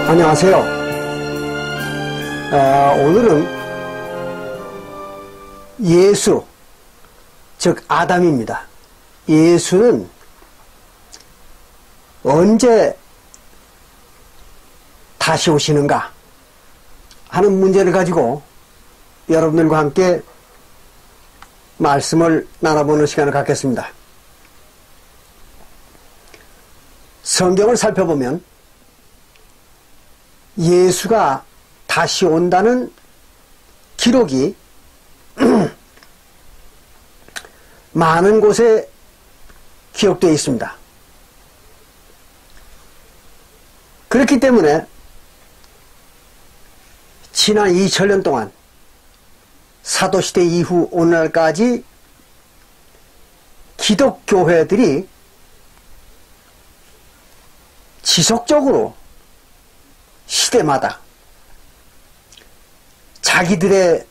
안녕하세요. 오늘은 예수, 즉 아담입니다. 예수는 언제 다시 오시는가 하는 문제를 가지고 여러분들과 함께 말씀을 나눠보는 시간을 갖겠습니다. 성경을 살펴보면 예수가 다시 온다는 기록이 많은 곳에 기록되어 있습니다. 그렇기 때문에 지난 2000년 동안 사도시대 이후 오늘날까지 기독교회들이 지속적으로 시대마다 자기들의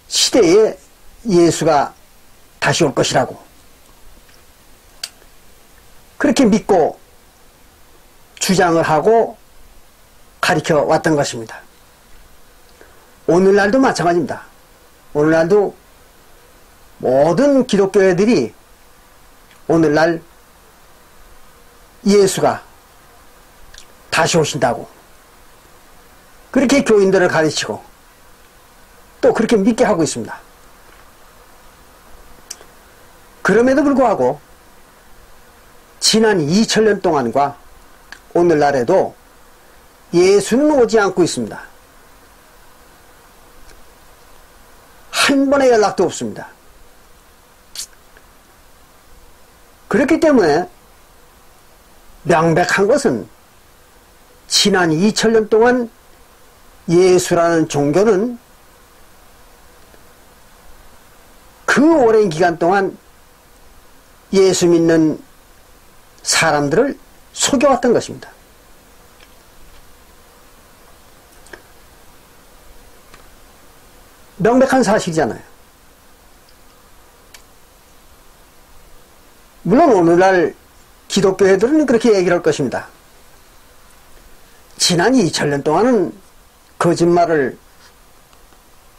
시대에 예수가 다시 올 것이라고 그렇게 믿고 주장을 하고 가르쳐 왔던 것입니다. 오늘날도 마찬가지입니다. 오늘날도 모든 기독교회들이 오늘날 예수가 다시 오신다고 그렇게 교인들을 가르치고 또 그렇게 믿게 하고 있습니다. 그럼에도 불구하고 지난 2000년 동안과 오늘날에도 예수는 오지 않고 있습니다. 한 번의 연락도 없습니다. 그렇기 때문에 명백한 것은 지난 2000년 동안 예수라는 종교는 그 오랜 기간 동안 예수 믿는 사람들을 속여왔던 것입니다. 명백한 사실이잖아요. 물론 오늘날 기독교회들은 그렇게 얘기를 할 것입니다. 지난 2000년 동안은 거짓말을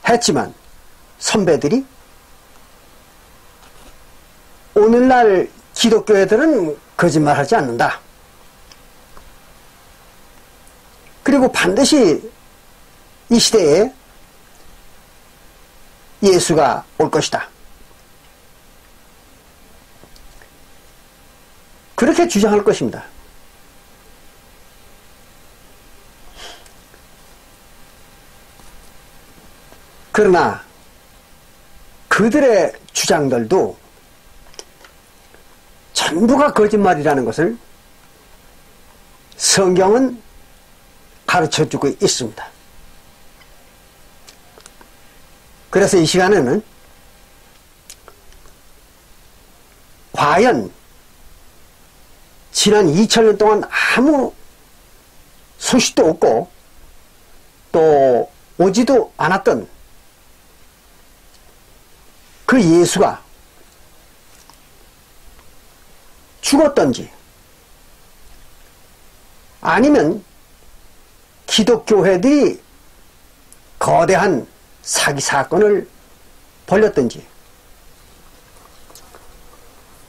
했지만 선배들이 오늘날 기독교회들은 거짓말하지 않는다. 그리고 반드시 이 시대에 예수가 올 것이다. 그렇게 주장할 것입니다. 그러나 그들의 주장들도 전부가 거짓말이라는 것을 성경은 가르쳐주고 있습니다. 그래서 이 시간에는 과연 지난 2000년 동안 아무 소식도 없고 또 오지도 않았던 그 예수가 죽었던지 아니면 기독교회들이 거대한 사기 사건을 벌였던지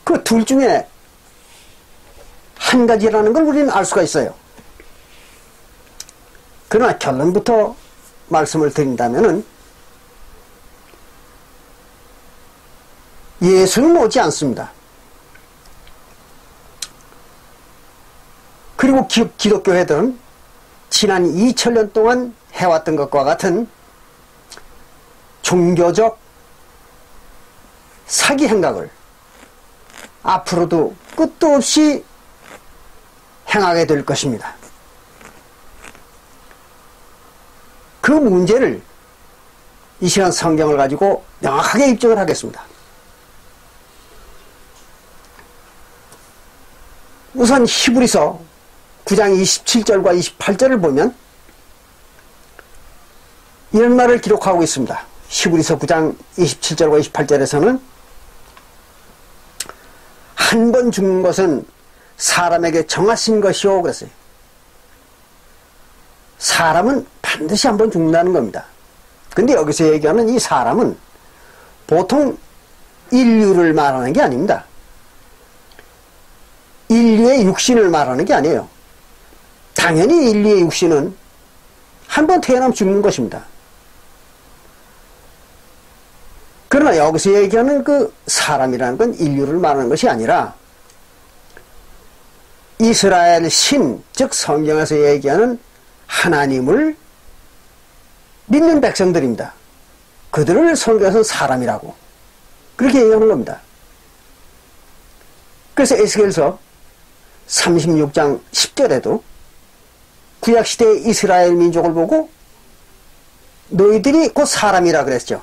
그 둘 중에 한 가지라는 걸 우리는 알 수가 있어요. 그러나 결론부터 말씀을 드린다면은 예수는 오지 않습니다. 그리고 기독교회들은 지난 2000년 동안 해왔던 것과 같은 종교적 사기 행각을 앞으로도 끝도 없이 행하게 될 것입니다. 그 문제를 이 시간 성경을 가지고 명확하게 입증을 하겠습니다. 우선 히브리서 9장 27절과 28절을 보면 이런 말을 기록하고 있습니다. 히브리서 9장 27절과 28절에서는 한 번 죽는 것은 사람에게 정하신 것이요 그랬어요. 사람은 반드시 한 번 죽는다는 겁니다. 근데 여기서 얘기하는 이 사람은 보통 인류를 말하는 게 아닙니다. 인류의 육신을 말하는 게 아니에요. 당연히 인류의 육신은 한 번 태어나면 죽는 것입니다. 그러나 여기서 얘기하는 그 사람이라는 건 인류를 말하는 것이 아니라 이스라엘 신, 즉 성경에서 얘기하는 하나님을 믿는 백성들입니다. 그들을 성경에서는 사람이라고 그렇게 얘기하는 겁니다. 그래서 에스겔서 36장 10절에도 구약시대의 이스라엘 민족을 보고 너희들이 곧 사람이라 그랬죠.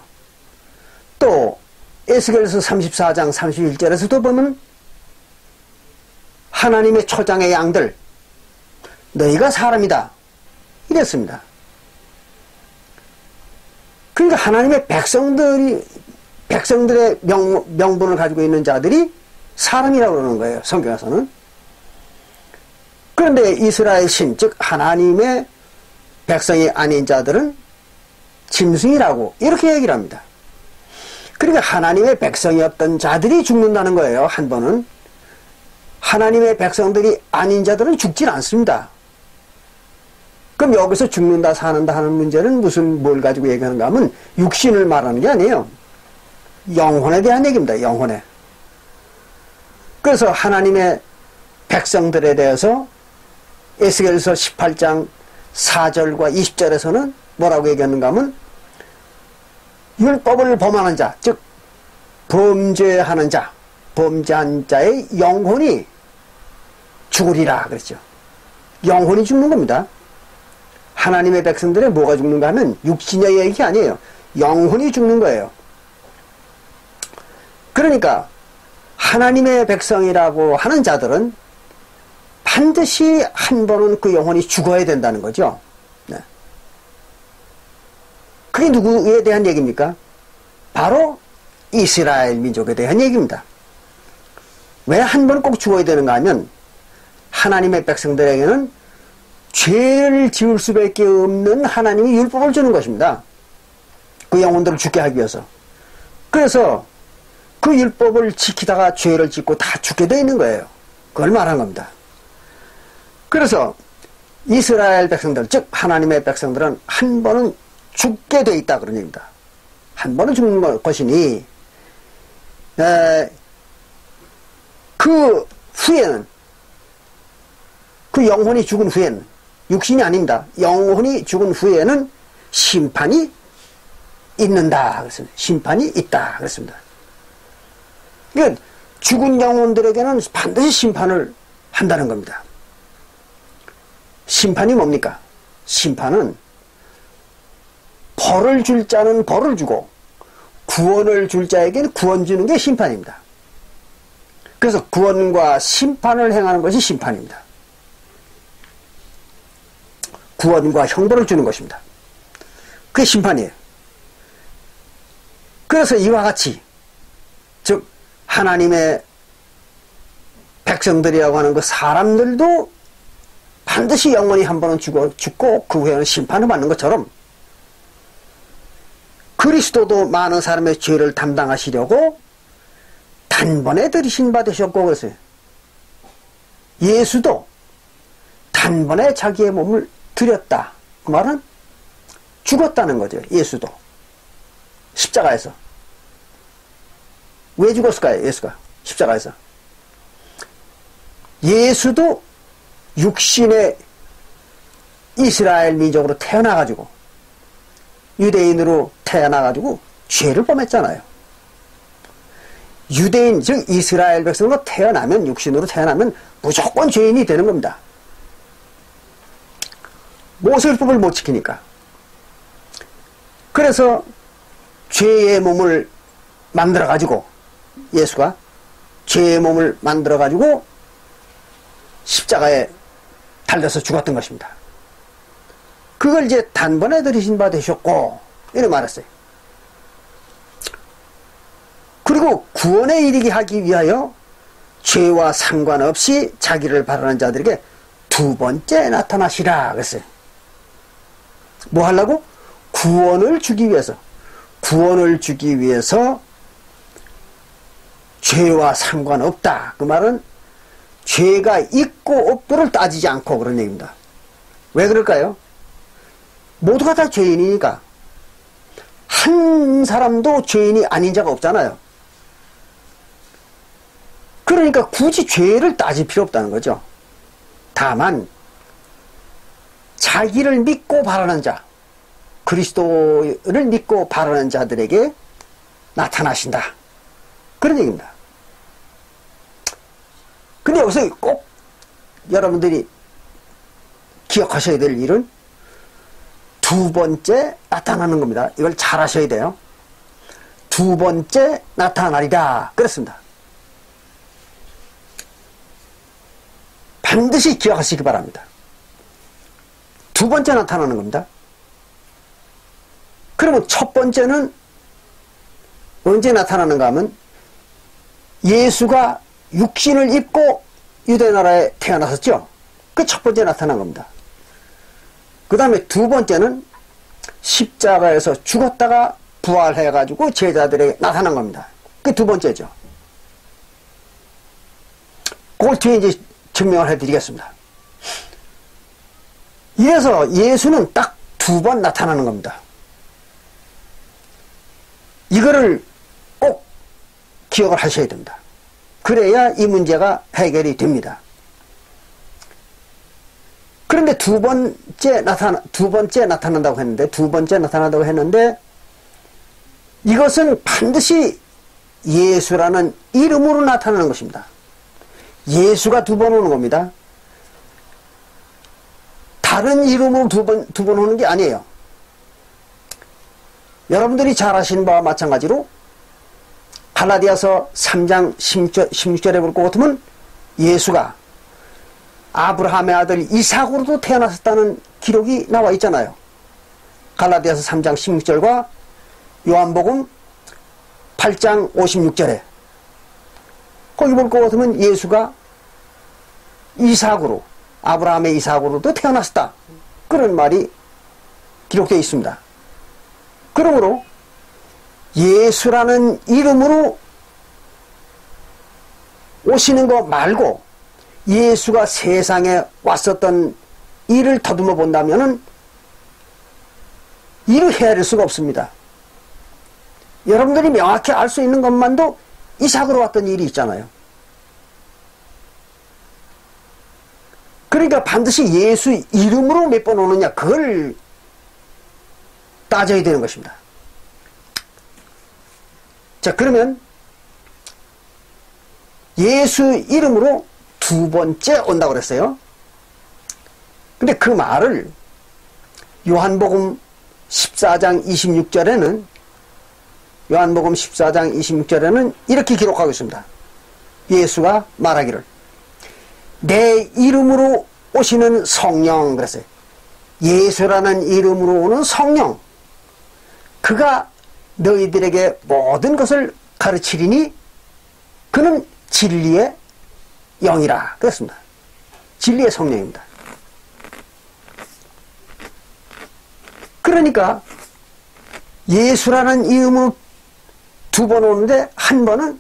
또 에스겔서 34장 31절에서도 보면 하나님의 초장의 양들 너희가 사람이다 이랬습니다. 그러니까 하나님의 백성들의 명분을 가지고 있는 자들이 사람이라고 그러는 거예요. 성경에서는. 그런데 이스라엘 신, 즉 하나님의 백성이 아닌 자들은 짐승이라고 이렇게 얘기를 합니다. 그러니까 하나님의 백성이었던 자들이 죽는다는 거예요. 한 번은. 하나님의 백성들이 아닌 자들은 죽질 않습니다. 그럼 여기서 죽는다 사는다 하는 문제는 뭘 가지고 얘기하는가 하면 육신을 말하는 게 아니에요. 영혼에 대한 얘기입니다. 영혼에. 그래서 하나님의 백성들에 대해서 에스겔서 18장 4절과 20절에서는 뭐라고 얘기하는가 하면 율법을 범하는 자, 즉 범죄하는 자, 범죄한 자의 영혼이 죽으리라 그랬죠. 영혼이 죽는 겁니다. 하나님의 백성들의 뭐가 죽는가 하면 육신의 얘기 아니에요. 영혼이 죽는 거예요. 그러니까 하나님의 백성이라고 하는 자들은 반드시 한 번은 그 영혼이 죽어야 된다는 거죠. 네. 그게 누구에 대한 얘기입니까? 바로 이스라엘 민족에 대한 얘기입니다. 왜 한 번 꼭 죽어야 되는가 하면 하나님의 백성들에게는 죄를 지을 수밖에 없는 하나님이 율법을 주는 것입니다. 그 영혼들을 죽게 하기 위해서. 그래서 그 율법을 지키다가 죄를 짓고 다 죽게 되어 있는 거예요. 그걸 말한 겁니다. 그래서 이스라엘 백성들, 즉 하나님의 백성들은 한 번은 죽게 되어 있다 그런 얘기입니다. 한 번은 죽는 것이니 그 후에는 그 영혼이 죽은 후에는 육신이 아닙니다. 영혼이 죽은 후에는 심판이 있는다 그랬습니다. 심판이 있다 그랬습니다. 그러니까 죽은 영혼들에게는 반드시 심판을 한다는 겁니다. 심판이 뭡니까? 심판은 벌을 줄 자는 벌을 주고 구원을 줄 자에게는 구원 주는 게 심판입니다. 그래서 구원과 심판을 행하는 것이 심판입니다. 구원과 형벌을 주는 것입니다. 그게 심판이에요. 그래서 이와 같이 즉 하나님의 백성들이라고 하는 그 사람들도 반드시 영원히 한 번은 죽고 그 후에는 심판을 받는 것처럼 그리스도도 많은 사람의 죄를 담당하시려고 단번에 들이신 바 되셨고 그랬어요. 예수도 단번에 자기의 몸을 드렸다. 그 말은 죽었다는 거죠. 예수도. 십자가에서. 왜 죽었을까요? 예수가. 십자가에서. 예수도 육신의 이스라엘 민족으로 태어나가지고 유대인으로 태어나가지고 죄를 범했잖아요. 유대인 즉 이스라엘 백성으로 태어나면 육신으로 태어나면 무조건 죄인이 되는 겁니다. 모세율법을 못 지키니까. 그래서 죄의 몸을 만들어 가지고, 예수가 죄의 몸을 만들어 가지고 십자가에 달려서 죽었던 것입니다. 그걸 이제 단번에 들으신 바 되셨고 이렇게 말했어요. 그리고 구원에 이르게 하기 위하여 죄와 상관없이 자기를 바라는 자들에게 두 번째 나타나시라 그랬어요. 뭐 하려고? 구원을 주기 위해서. 구원을 주기 위해서 죄와 상관없다. 그 말은 죄가 있고 없고를 따지지 않고 그런 얘기입니다. 왜 그럴까요? 모두가 다 죄인이니까. 한 사람도 죄인이 아닌 자가 없잖아요. 그러니까 굳이 죄를 따질 필요 없다는 거죠. 다만 자기를 믿고 바라는 자, 그리스도를 믿고 바라는 자들에게 나타나신다. 그런 얘기입니다. 근데 여기서 꼭 여러분들이 기억하셔야 될 일은 두 번째 나타나는 겁니다. 이걸 잘 하셔야 돼요. 두 번째 나타나리라 그랬습니다. 반드시 기억하시기 바랍니다. 두 번째 나타나는 겁니다. 그러면 첫 번째는 언제 나타나는가 하면 예수가 육신을 입고 유대나라에 태어났었죠. 그 첫 번째 나타난 겁니다. 그 다음에 두 번째는 십자가에서 죽었다가 부활해가지고 제자들에게 나타난 겁니다. 그 두 번째죠. 그걸 뒤에 이제 증명을 해드리겠습니다. 이래서 예수는 딱 두 번 나타나는 겁니다. 이거를 꼭 기억을 하셔야 됩니다. 그래야 이 문제가 해결이 됩니다. 그런데 두 번째 나타난다고 했는데, 이것은 반드시 예수라는 이름으로 나타나는 것입니다. 예수가 두 번 오는 겁니다. 다른 이름으로 두 번 오는 게 아니에요. 여러분들이 잘 아시는 바와 마찬가지로 갈라디아서 3장 16절에 볼 것 같으면 예수가 아브라함의 아들 이삭으로도 태어났었다는 기록이 나와 있잖아요. 갈라디아서 3장 16절과 요한복음 8장 56절에 거기 볼 것 같으면 예수가 이삭으로, 아브라함의 이삭으로도 태어났었다. 그런 말이 기록되어 있습니다. 그러므로 예수라는 이름으로 오시는 거 말고 예수가 세상에 왔었던 일을 더듬어 본다면은 이를 헤아릴 수가 없습니다. 여러분들이 명확히 알 수 있는 것만도 이삭으로 왔던 일이 있잖아요. 그러니까 반드시 예수 이름으로 몇 번 오느냐, 그걸 따져야 되는 것입니다. 자, 그러면 예수 이름으로 두 번째 온다고 그랬어요. 근데 그 말을 요한복음 14장 26절에는 이렇게 기록하고 있습니다. 예수가 말하기를 내 이름으로 오시는 성령 그랬어요. 예수라는 이름으로 오는 성령, 그가 너희들에게 모든 것을 가르치리니 그는 진리의 영이라 그랬습니다. 진리의 성령입니다. 그러니까 예수라는 이름으로 두 번 오는데 한 번은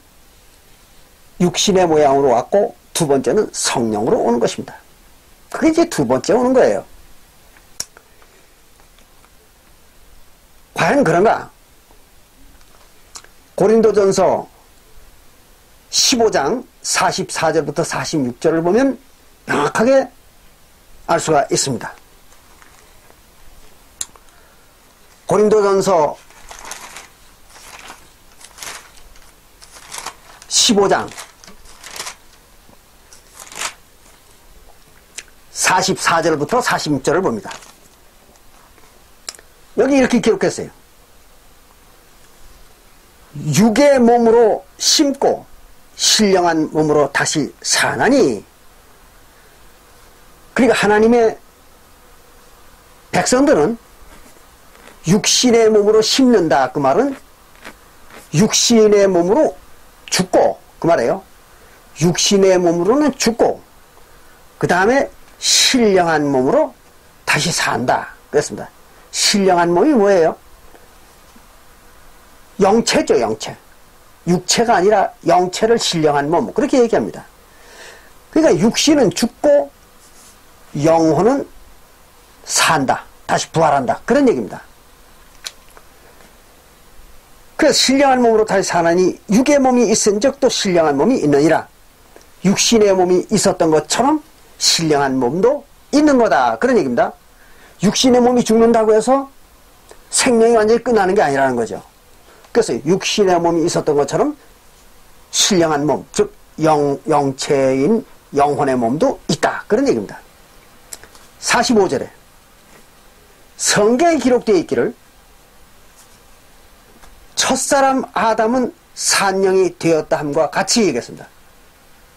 육신의 모양으로 왔고 두 번째는 성령으로 오는 것입니다. 그게 이제 두 번째 오는 거예요. 과연 그런가? 고린도전서 15장 44절부터 46절을 보면 명확하게 알 수가 있습니다. 고린도전서 15장 44절부터 46절을 봅니다. 여기 이렇게 기록했어요. 육의 몸으로 심고 신령한 몸으로 다시 사나니. 그러니까 하나님의 백성들은 육신의 몸으로 심는다. 그 말은 육신의 몸으로 죽고, 그 말이에요. 육신의 몸으로는 죽고 그 다음에 신령한 몸으로 다시 산다. 그랬습니다. 신령한 몸이 뭐예요? 영체죠, 영체. 육체가 아니라 영체를 신령한 몸, 그렇게 얘기합니다. 그러니까 육신은 죽고 영혼은 산다, 다시 부활한다, 그런 얘기입니다. 그래서 신령한 몸으로 다시 사나니 육의 몸이 있은 적도 신령한 몸이 있느니라. 육신의 몸이 있었던 것처럼 신령한 몸도 있는 거다, 그런 얘기입니다. 육신의 몸이 죽는다고 해서 생명이 완전히 끝나는 게 아니라는 거죠. 그래서 육신의 몸이 있었던 것처럼 신령한 몸, 즉 영체인 영혼의 몸도 있다, 그런 얘기입니다. 45절에 성경에 기록되어 있기를 첫사람 아담은 산령이 되었다 함과 같이 얘기했습니다.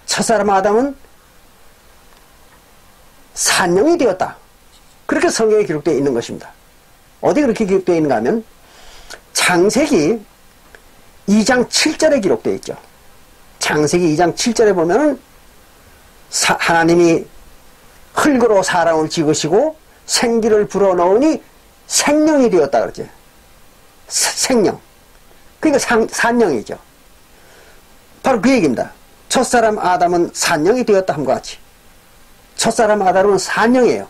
첫사람 아담은 산령이 되었다, 그렇게 성경에 기록되어 있는 것입니다. 어디 그렇게 기록되어 있는가 하면 창세기 2장 7절에 기록되어 있죠. 창세기 2장 7절에 보면은 하나님이 흙으로 사람을 지으시고 생기를 불어넣으니 생령이 되었다 그러죠. 생령. 그러니까 산령이죠. 바로 그 얘기입니다. 첫사람 아담은 산령이 되었다 함과 같이. 첫사람 아담은 산령이에요.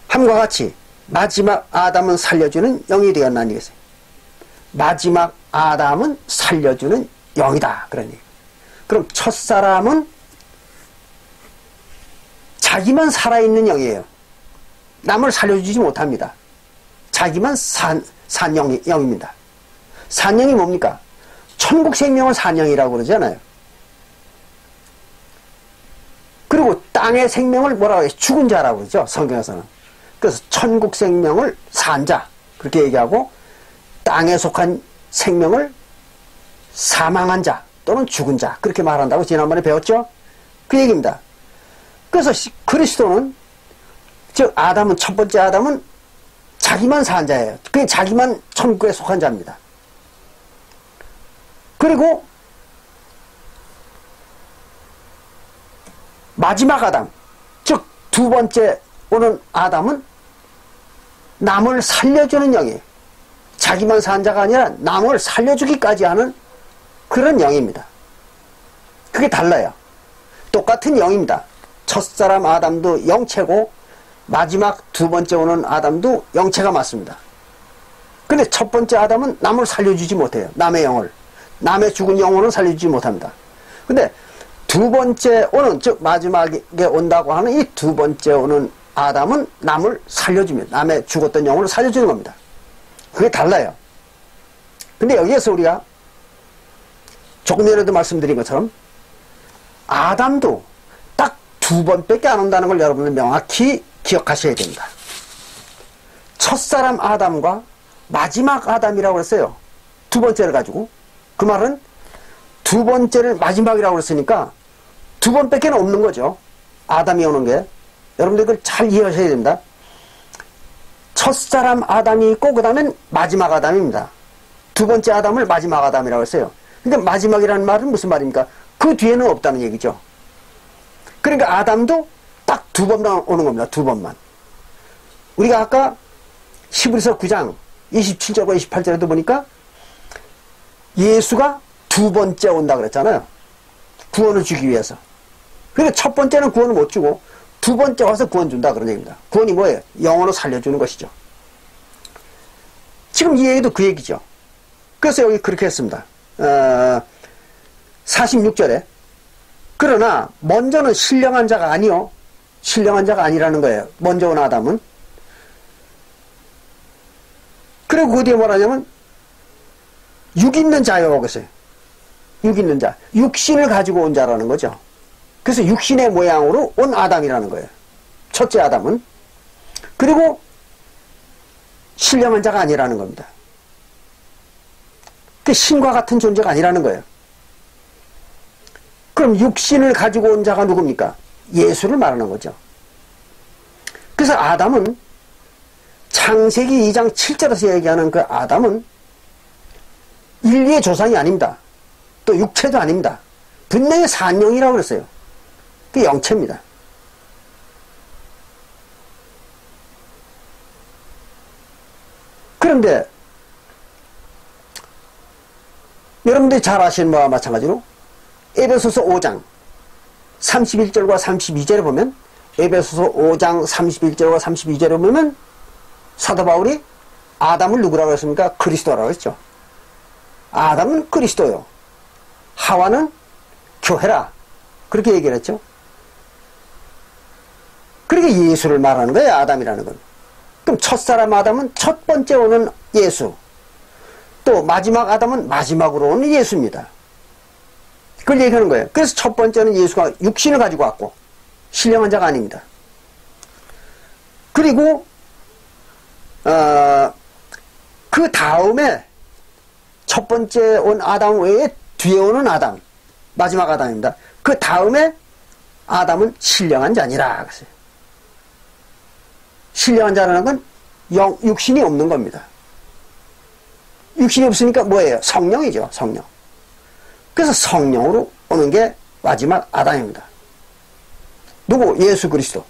함과 같이 마지막 아담은 살려주는 영이 되었나니 이겠어요. 마지막 아담은 살려주는 영이다, 그런 얘기. 그럼 첫사람은 자기만 살아있는 영이에요. 남을 살려주지 못합니다. 자기만 산영입니다. 산영이 뭡니까? 천국 생명을 산영이라고 그러잖아요. 그리고 땅의 생명을 뭐라고 해요? 죽은 자라고 그러죠, 성경에서는. 그래서 천국 생명을 산 자, 그렇게 얘기하고 땅에 속한 생명을 사망한 자 또는 죽은 자, 그렇게 말한다고 지난번에 배웠죠? 그 얘기입니다. 그래서 그리스도는, 즉 아담은, 첫 번째 아담은 자기만 산 자예요. 그게 자기만 천국에 속한 자입니다. 그리고 마지막 아담, 즉 두 번째 오는 아담은 남을 살려주는 영이에요. 자기만 산 자가 아니라 남을 살려주기까지 하는 그런 영입니다. 그게 달라요. 똑같은 영입니다. 첫사람 아담도 영체고 마지막 두 번째 오는 아담도 영체가 맞습니다. 근데 첫 번째 아담은 남을 살려주지 못해요. 남의 영을. 남의 죽은 영혼은 살려주지 못합니다. 근데 두 번째 오는, 즉 마지막에 온다고 하는 이 두 번째 오는 아담은 남을 살려주면, 남의 죽었던 영혼을 살려주는 겁니다. 그게 달라요. 근데 여기에서 우리가 조금 전에도 말씀드린 것처럼 아담도 딱 두 번밖에 안 온다는 걸 여러분들 명확히 기억하셔야 됩니다. 첫사람 아담과 마지막 아담이라고 했어요. 두 번째를 가지고. 그 말은 두 번째를 마지막이라고 했으니까 두 번밖에 없는 거죠. 아담이 오는 게. 여러분들 그걸 잘 이해하셔야 됩니다. 첫사람 아담이 있고 그 다음엔 마지막 아담입니다. 두 번째 아담을 마지막 아담이라고 했어요. 그러니까 마지막이라는 말은 무슨 말입니까? 그 뒤에는 없다는 얘기죠. 그러니까 아담도 딱 두 번만 오는 겁니다. 두 번만. 우리가 아까 히브리서 9장 27절과 28절에도 보니까 예수가 두 번째 온다 그랬잖아요. 구원을 주기 위해서. 그러니까 첫 번째는 구원을 못 주고 두 번째 와서 구원 준다 그런 얘기입니다. 구원이 뭐예요? 영혼을 살려주는 것이죠. 지금 이 얘기도 그 얘기죠. 그래서 여기 그렇게 했습니다. 46절에 그러나 먼저는 신령한 자가 아니요, 신령한 자가 아니라는 거예요. 먼저 온 아담은. 그리고 그 뒤에 뭐라냐면 육 있는 자라고 했어요. 육 있는 자, 육신을 가지고 온 자라는 거죠. 그래서 육신의 모양으로 온 아담이라는 거예요. 첫째 아담은. 그리고 신령한 자가 아니라는 겁니다. 그 신과 같은 존재가 아니라는 거예요. 그럼 육신을 가지고 온 자가 누굽니까? 예수를 말하는 거죠. 그래서 아담은 창세기 2장 7절에서 얘기하는 그 아담은 인류의 조상이 아닙니다. 또 육체도 아닙니다. 분명히 산영이라고 그랬어요. 그게 영체입니다. 그런데 여러분들이 잘 아시는 바와 마찬가지로 에베소서 5장 31절과 32절에 보면 에베소서 5장 31절과 32절에 보면 사도 바울이 아담을 누구라고 했습니까? 그리스도라고 했죠. 아담은 그리스도요. 하와는 교회라. 그렇게 얘기를 했죠. 그러니까 예수를 말하는 거예요. 아담이라는 건. 그럼 첫사람 아담은 첫 번째 오는 예수. 또 마지막 아담은 마지막으로 오는 예수입니다. 그걸 얘기하는 거예요. 그래서 첫 번째는 예수가 육신을 가지고 왔고 신령한 자가 아닙니다. 그리고 그 다음에 첫 번째 온 아담 외에 뒤에 오는 아담, 마지막 아담입니다. 그 다음에 아담은 신령한 자니라 그랬어요. 신령한 자라는 건 육신이 없는 겁니다. 육신이 없으니까 뭐예요? 성령이죠. 성령. 그래서 성령으로 오는 게 마지막 아담입니다. 누구? 예수 그리스도.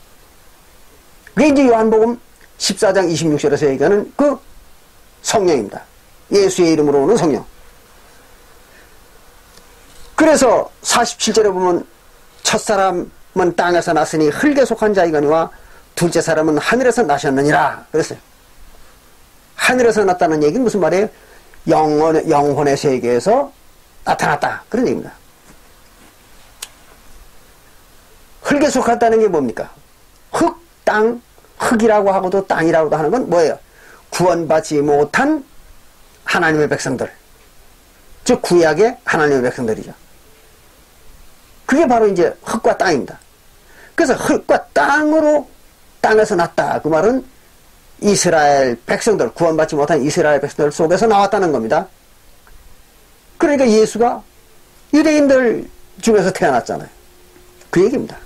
그게 이제 요한복음 14장 26절에서 얘기하는 그 성령입니다. 예수의 이름으로 오는 성령. 그래서 47절에 보면 첫사람은 땅에서 났으니 흙에 속한 자이거니와 둘째 사람은 하늘에서 나셨느니라 그랬어요. 하늘에서 났다는 얘기는 무슨 말이에요? 영혼의 세계에서 나타났다 그런 얘기입니다. 흙에 속했다는 게 뭡니까? 흙, 땅, 흙이라고 하고도 땅이라고도 하는 건 뭐예요? 구원받지 못한 하나님의 백성들, 즉 구약의 하나님의 백성들이죠. 그게 바로 이제 흙과 땅입니다. 그래서 흙과 땅으로 땅에서 났다. 그 말은 이스라엘 백성들, 구원받지 못한 이스라엘 백성들 속에서 나왔다는 겁니다. 그러니까 예수가 유대인들 중에서 태어났잖아요. 그 얘기입니다.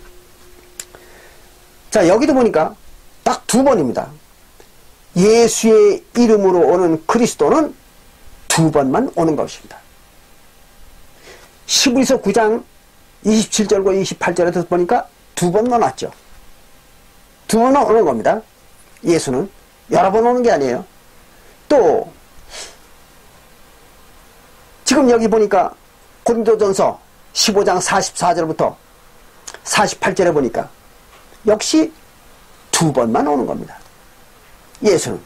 자, 여기도 보니까 딱 두 번입니다. 예수의 이름으로 오는 그리스도는 두 번만 오는 것입니다. 히브리서 9장 27절과 28절에서 보니까 두 번만 왔죠. 두 번만 오는 겁니다. 예수는 여러 번 오는 게 아니에요. 또 지금 여기 보니까 고린도전서 15장 44절부터 48절에 보니까 역시 두 번만 오는 겁니다. 예수는.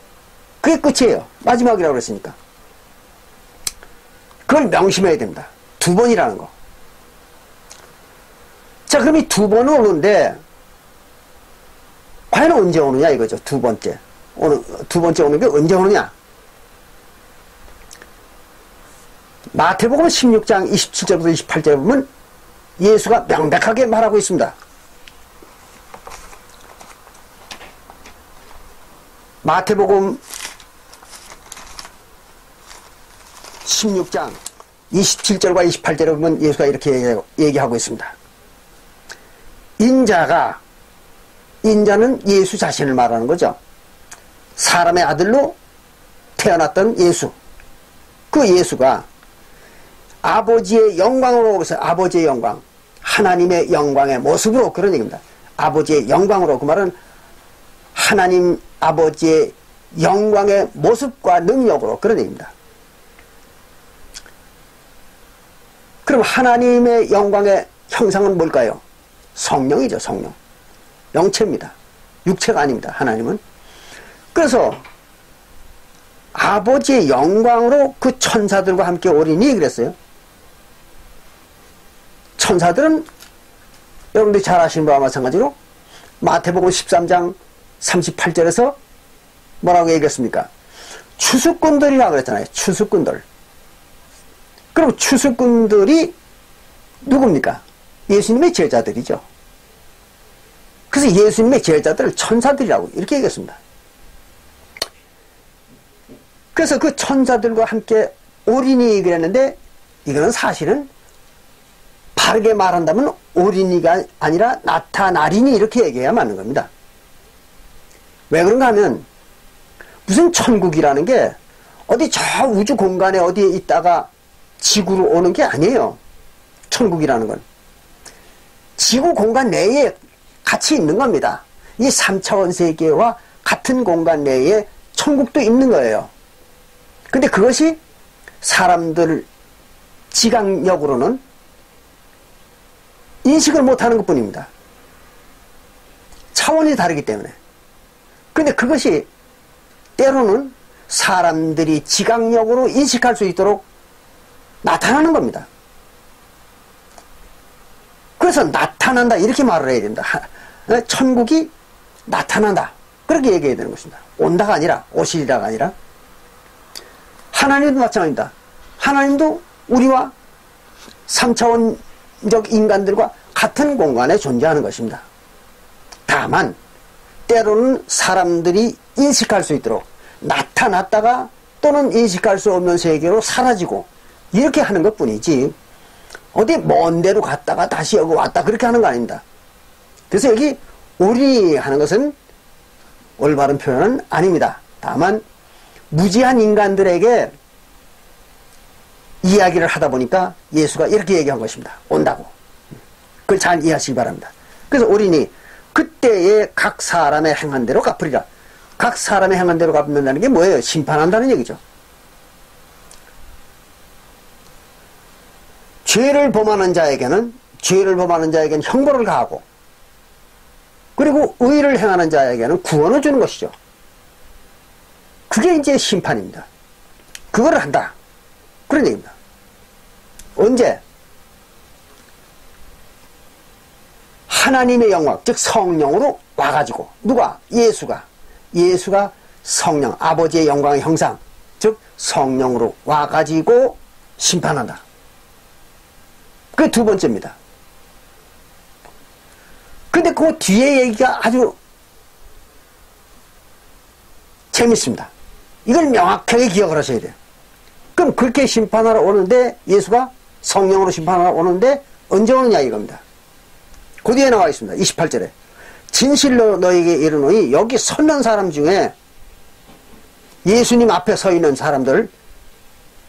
그게 끝이에요. 마지막이라고 그랬으니까. 그걸 명심해야 됩니다. 두 번이라는 거. 자, 그럼 이 두 번은 오는데 과연 언제 오느냐 이거죠. 두 번째 오는 게 언제 오느냐. 마태복음 16장 27절부터 28절에 보면 예수가 명백하게 말하고 있습니다. 마태복음 16장 27절과 28절에 보면 예수가 이렇게 얘기하고 있습니다. 인자는 예수 자신을 말하는 거죠. 사람의 아들로 태어났던 예수. 그 예수가 아버지의 영광으로 오면서 아버지의 영광, 하나님의 영광의 모습으로 그런 얘기입니다. 아버지의 영광으로, 그 말은 하나님 아버지의 영광의 모습과 능력으로 그런 얘기입니다. 그럼 하나님의 영광의 형상은 뭘까요? 성령이죠. 성령. 영체입니다. 육체가 아닙니다. 하나님은. 그래서 아버지의 영광으로 그 천사들과 함께 오리니 그랬어요. 천사들은 여러분들이 잘 아시는 바와 마찬가지로 마태복음 13장 38절에서 뭐라고 얘기했습니까? 추수꾼들이라고 그랬잖아요. 추수꾼들. 그럼 추수꾼들이 누굽니까? 예수님의 제자들이죠. 그래서 예수님의 제자들을 천사들이라고 이렇게 얘기했습니다. 그래서 그 천사들과 함께 오리니 그랬는데 이거는 사실은 바르게 말한다면 오리니가 아니라 나타나리니 이렇게 얘기해야 맞는 겁니다. 왜 그런가 하면 무슨 천국이라는 게 어디 저 우주 공간에 어디에 있다가 지구로 오는 게 아니에요. 천국이라는 건 지구 공간 내에 같이 있는 겁니다. 이 3차원 세계와 같은 공간 내에 천국도 있는 거예요. 근데 그것이 사람들 지각력으로는 인식을 못하는 것 뿐입니다. 차원이 다르기 때문에. 근데 그것이 때로는 사람들이 지각력으로 인식할 수 있도록 나타나는 겁니다. 그래서 나타난다 이렇게 말을 해야 된다. 천국이 나타난다 그렇게 얘기해야 되는 것입니다. 온다가 아니라 오시리라가 아니라. 하나님도 마찬가지입니다. 하나님도 우리와 3차원적 인간들과 같은 공간에 존재하는 것입니다. 다만 때로는 사람들이 인식할 수 있도록 나타났다가 또는 인식할 수 없는 세계로 사라지고 이렇게 하는 것 뿐이지 어디 먼 데로 갔다가 다시 여기 왔다 그렇게 하는 거 아닙니다. 그래서 여기 오리 하는 것은 올바른 표현은 아닙니다. 다만 무지한 인간들에게 이야기를 하다 보니까 예수가 이렇게 얘기한 것입니다. 온다고. 그걸 잘 이해하시기 바랍니다. 그래서 오리니 그때의 각 사람의 행한 대로 갚으리라. 각 사람의 행한 대로 갚는다는 게 뭐예요? 심판한다는 얘기죠. 죄를 범하는 자에게는 형벌을 가하고 그리고 의를 행하는 자에게는 구원을 주는 것이죠. 그게 이제 심판입니다. 그거를 한다. 그런 얘기입니다. 언제? 하나님의 영광, 즉 성령으로 와가지고 누가? 예수가 성령, 아버지의 영광의 형상, 즉 성령으로 와가지고 심판한다. 그게 두 번째입니다. 근데 그 뒤에 얘기가 아주 재밌습니다. 이걸 명확하게 기억을 하셔야 돼요. 그럼 그렇게 심판하러 오는데 예수가 성령으로 심판하러 오는데 언제 오느냐 이겁니다. 그 뒤에 나와 있습니다. 28절에 진실로 너에게 이르노니 여기 서는 사람 중에 예수님 앞에 서 있는 사람들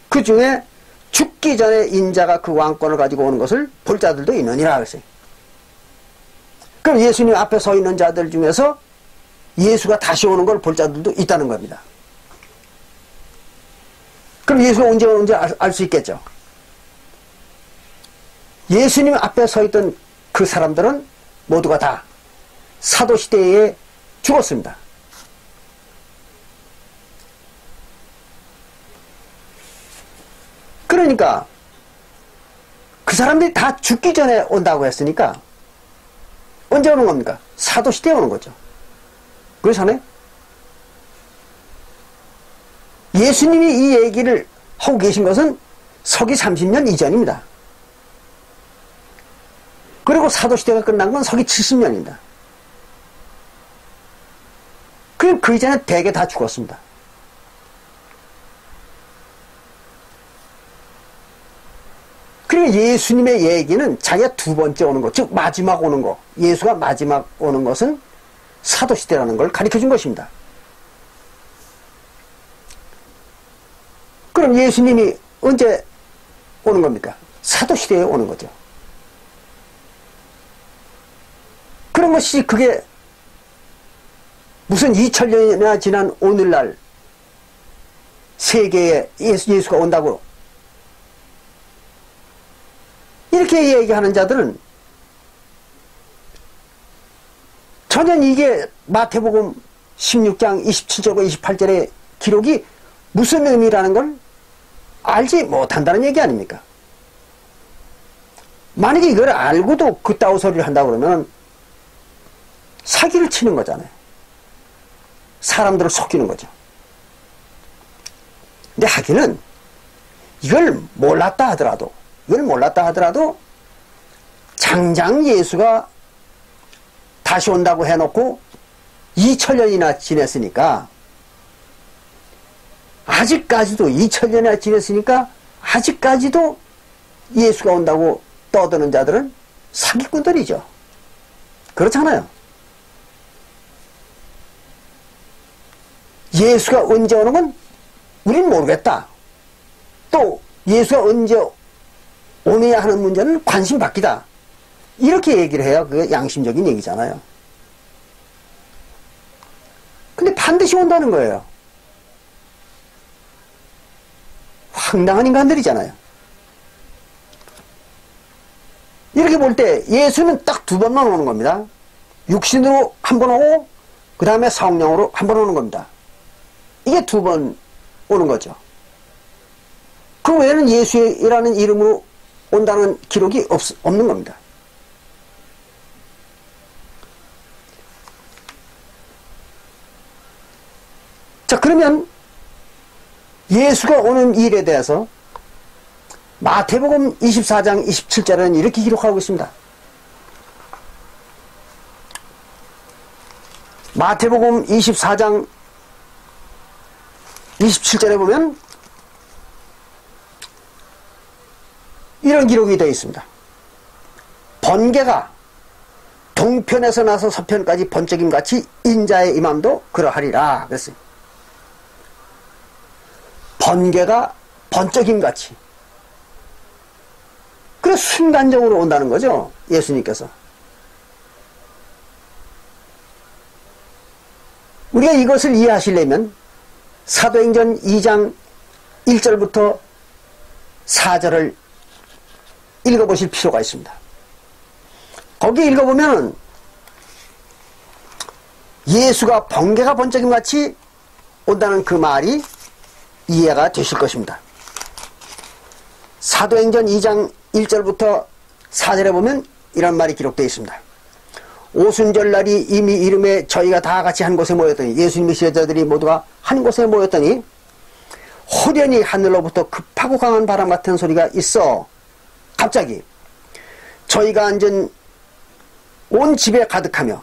그 중에 죽기 전에 인자가 그 왕권을 가지고 오는 것을 볼 자들도 있느니라 그랬어요. 그럼 예수님 앞에 서 있는 자들 중에서 예수가 다시 오는 걸 볼 자들도 있다는 겁니다. 그럼 예수가 언제 오는지 알 수 있겠죠. 예수님 앞에 서 있던 그 사람들은 모두가 다 사도시대에 죽었습니다. 그러니까 그 사람들이 다 죽기 전에 온다고 했으니까 언제 오는 겁니까? 사도시대에 오는 거죠. 그렇잖아요? 예수님이 이 얘기를 하고 계신 것은 서기 30년 이전입니다. 그리고 사도시대가 끝난 건 서기 70년입니다. 그럼 그 이전에 대개 다 죽었습니다. 그리고 예수님의 얘기는 자기가 두 번째 오는 것, 즉 마지막 오는 것, 예수가 마지막 오는 것은 사도시대라는 걸 가르쳐준 것입니다. 그럼 예수님이 언제 오는 겁니까? 사도시대에 오는 거죠. 그런 것이 그게 무슨 2000년이나 지난 오늘날 세계에 예수가 온다고 이렇게 얘기하는 자들은 전혀 이게 마태복음 16장 27절과 28절의 기록이 무슨 의미라는 걸 알지 못한다는 얘기 아닙니까? 만약에 이걸 알고도 그따위 소리를 한다고 그러면 사기를 치는 거잖아요. 사람들을 속이는 거죠. 근데 하기는 이걸 몰랐다 하더라도 장장 예수가 다시 온다고 해놓고 2000년이나 지냈으니까 아직까지도 2000년이나 지냈으니까 아직까지도 예수가 온다고 떠드는 자들은 사기꾼들이죠. 그렇잖아요. 예수가 언제 오는 건 우린 모르겠다. 또 예수가 언제 오느냐 하는 문제는 관심 받기다. 이렇게 얘기를 해야 그게 양심적인 얘기잖아요. 근데 반드시 온다는 거예요. 황당한 인간들이잖아요. 이렇게 볼 때 예수는 딱 2번만 오는 겁니다. 육신으로 한 번 오고 그 다음에 성령으로 한 번 오는 겁니다. 이게 2번 오는 거죠. 그 외에는 예수라는 이름으로 온다는 기록이 없는 겁니다. 자, 그러면 예수가 오는 일에 대해서 마태복음 24장 27절에는 이렇게 기록하고 있습니다. 마태복음 24장 27절에 보면 이런 기록이 되어 있습니다. 번개가 동편에서 나서 서편까지 번쩍임같이 인자의 임함도 그러하리라 그랬어요. 번개가 번쩍임같이. 그래서 순간적으로 온다는 거죠. 예수님께서. 우리가 이것을 이해하시려면 사도행전 2장 1절부터 4절을 읽어보실 필요가 있습니다. 거기 읽어보면 예수가 번개가 번쩍임같이 온다는 그 말이 이해가 되실 것입니다. 사도행전 2장 1절부터 4절에 보면 이런 말이 기록되어 있습니다. 오순절 날이 이미 이름에 저희가 다 같이 한 곳에 모였더니, 예수님의 제자들이 모두가 한 곳에 모였더니 호련히 하늘로부터 급하고 강한 바람 같은 소리가 있어 갑자기 저희가 앉은 온 집에 가득하며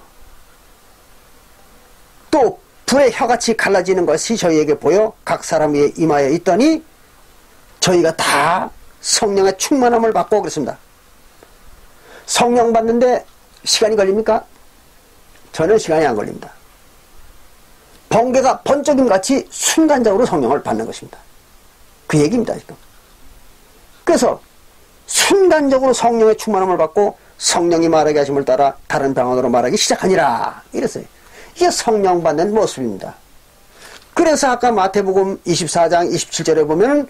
또 불의 혀같이 갈라지는 것이 저희에게 보여 각 사람 위에 임하여 있더니 저희가 다 성령의 충만함을 받고 그랬습니다. 성령 받는데 시간이 걸립니까? 전혀 시간이 안 걸립니다. 번개가 번쩍임같이 순간적으로 성령을 받는 것입니다. 그 얘기입니다, 지금. 그래서 순간적으로 성령의 충만함을 받고 성령이 말하게 하심을 따라 다른 방언으로 말하기 시작하니라 이랬어요. 이게 성령 받는 모습입니다. 그래서 아까 마태복음 24장 27절에 보면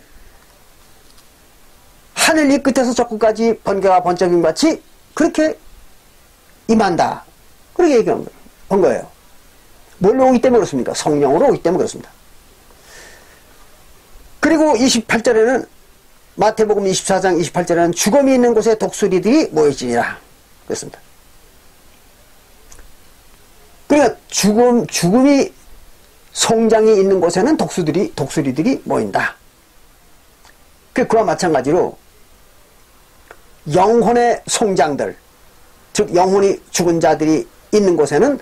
하늘 이 끝에서 저 끝까지 번개가 번쩍임같이 그렇게 임한다. 그렇게 얘기한 거예요. 뭘로 오기 때문에 그렇습니까? 성령으로 오기 때문에 그렇습니다. 그리고 28절에는 마태복음 24장 28절에는 죽음이 있는 곳에 독수리들이 모여지니라 그랬습니다. 그러니까 죽음이 송장이 있는 곳에는 독수리들이 모인다. 그와 마찬가지로 영혼의 송장들, 즉 영혼이 죽은 자들이 있는 곳에는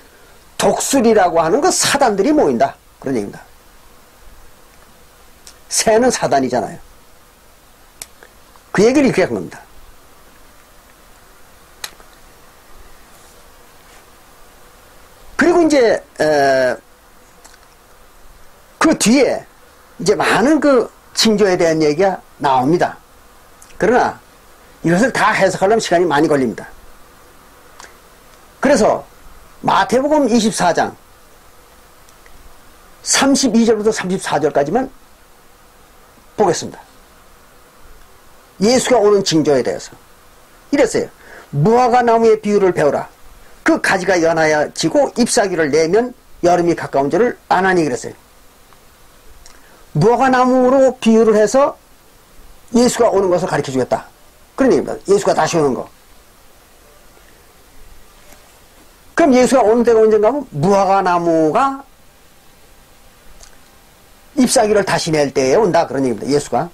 독수리라고 하는 그 사단들이 모인다. 그런 얘기입니다. 새는 사단이잖아요. 그 얘기를 이렇게 한 겁니다. 그리고 이제 그 뒤에 이제 많은 그 징조에 대한 얘기가 나옵니다. 그러나 이것을 다 해석하려면 시간이 많이 걸립니다. 그래서 마태복음 24장 32절부터 34절까지만 보겠습니다. 예수가 오는 징조에 대해서 이랬어요. 무화과 나무의 비유를 배우라. 그 가지가 연하여 지고 잎사귀를 내면 여름이 가까운 줄을 아나니 그랬어요. 무화과 나무로 비유를 해서 예수가 오는 것을 가르쳐 주겠다. 그런 얘기입니다. 예수가 다시 오는 거. 그럼 예수가 오는 때가 언젠가 하면 무화과 나무가 잎사귀를 다시 낼 때에 온다. 그런 얘기입니다. 예수가.